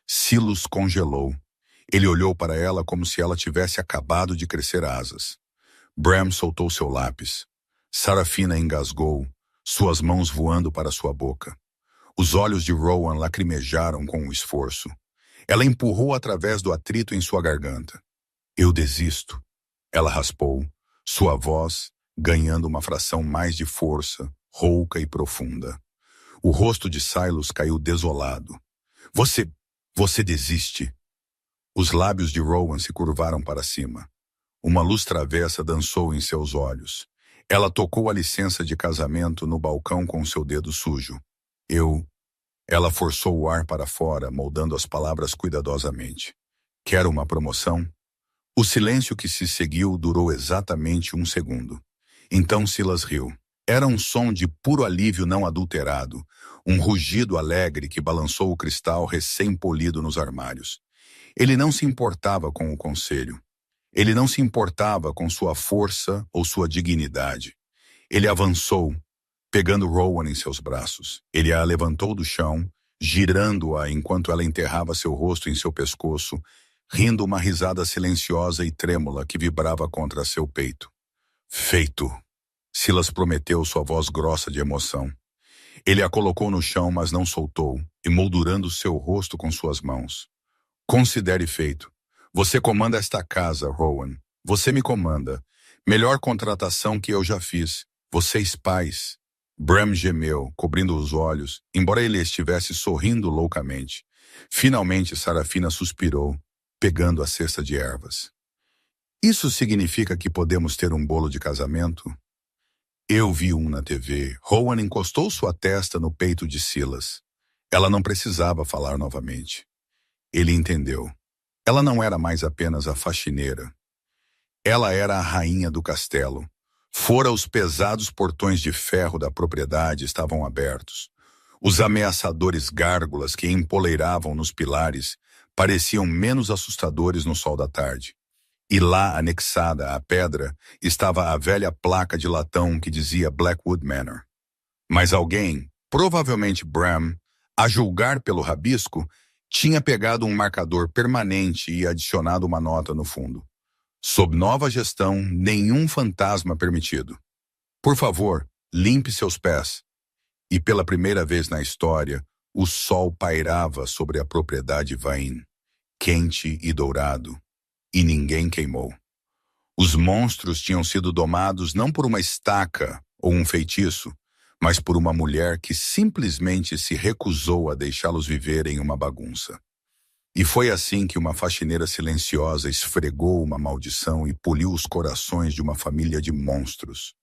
Silas congelou. Ele olhou para ela como se ela tivesse acabado de crescer asas. Bram soltou seu lápis. Sarafina engasgou, suas mãos voando para sua boca. Os olhos de Rowan lacrimejaram com o esforço. Ela empurrou através do atrito em sua garganta. Eu desisto. Ela raspou, sua voz ganhando uma fração mais de força, rouca e profunda. O rosto de Silas caiu desolado. Você desiste. Os lábios de Rowan se curvaram para cima. Uma luz travessa dançou em seus olhos. Ela tocou a licença de casamento no balcão com seu dedo sujo. Ela forçou o ar para fora, moldando as palavras cuidadosamente. Quer uma promoção? O silêncio que se seguiu durou exatamente 1 segundo. Então Silas riu. Era um som de puro alívio não adulterado, um rugido alegre que balançou o cristal recém-polido nos armários. Ele não se importava com o conselho. Ele não se importava com sua força ou sua dignidade. Ele avançou, pegando Rowan em seus braços. Ele a levantou do chão, girando-a enquanto ela enterrava seu rosto em seu pescoço, rindo uma risada silenciosa e trêmula que vibrava contra seu peito. Feito! Silas prometeu, sua voz grossa de emoção. Ele a colocou no chão, mas não soltou, emoldurando seu rosto com suas mãos. Considere feito. Você comanda esta casa, Rowan. Você me comanda. Melhor contratação que eu já fiz. Vocês pais. Bram gemeu, cobrindo os olhos, embora ele estivesse sorrindo loucamente. Finalmente, Sarafina suspirou, pegando a cesta de ervas. Isso significa que podemos ter um bolo de casamento? Eu vi um na TV. Rowan encostou sua testa no peito de Silas. Ela não precisava falar novamente. Ele entendeu. Ela não era mais apenas a faxineira. Ela era a rainha do castelo. Fora os pesados portões de ferro da propriedade estavam abertos. Os ameaçadores gárgulas que empoleiravam nos pilares pareciam menos assustadores no sol da tarde. E lá, anexada à pedra, estava a velha placa de latão que dizia Blackwood Manor. Mas alguém, provavelmente Bram, a julgar pelo rabisco, tinha pegado um marcador permanente e adicionado uma nota no fundo. Sob nova gestão, nenhum fantasma permitido. Por favor, limpe seus pés. E pela primeira vez na história, o sol pairava sobre a propriedade Vain, quente e dourado, e ninguém queimou. Os monstros tinham sido domados não por uma estaca ou um feitiço, mas por uma mulher que simplesmente se recusou a deixá-los viver em uma bagunça. E foi assim que uma faxineira silenciosa esfregou uma maldição e poliu os corações de uma família de monstros.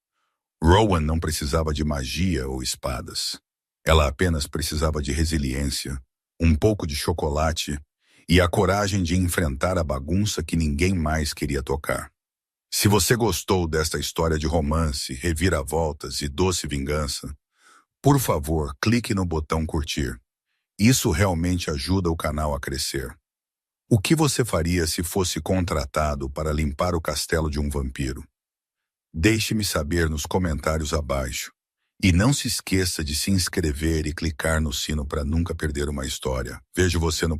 Rowan não precisava de magia ou espadas. Ela apenas precisava de resiliência, um pouco de chocolate e a coragem de enfrentar a bagunça que ninguém mais queria tocar. Se você gostou desta história de romance, reviravoltas e doce vingança, por favor, clique no botão curtir. Isso realmente ajuda o canal a crescer. O que você faria se fosse contratado para limpar o castelo de um vampiro? Deixe-me saber nos comentários abaixo. E não se esqueça de se inscrever e clicar no sino para nunca perder uma história. Vejo você no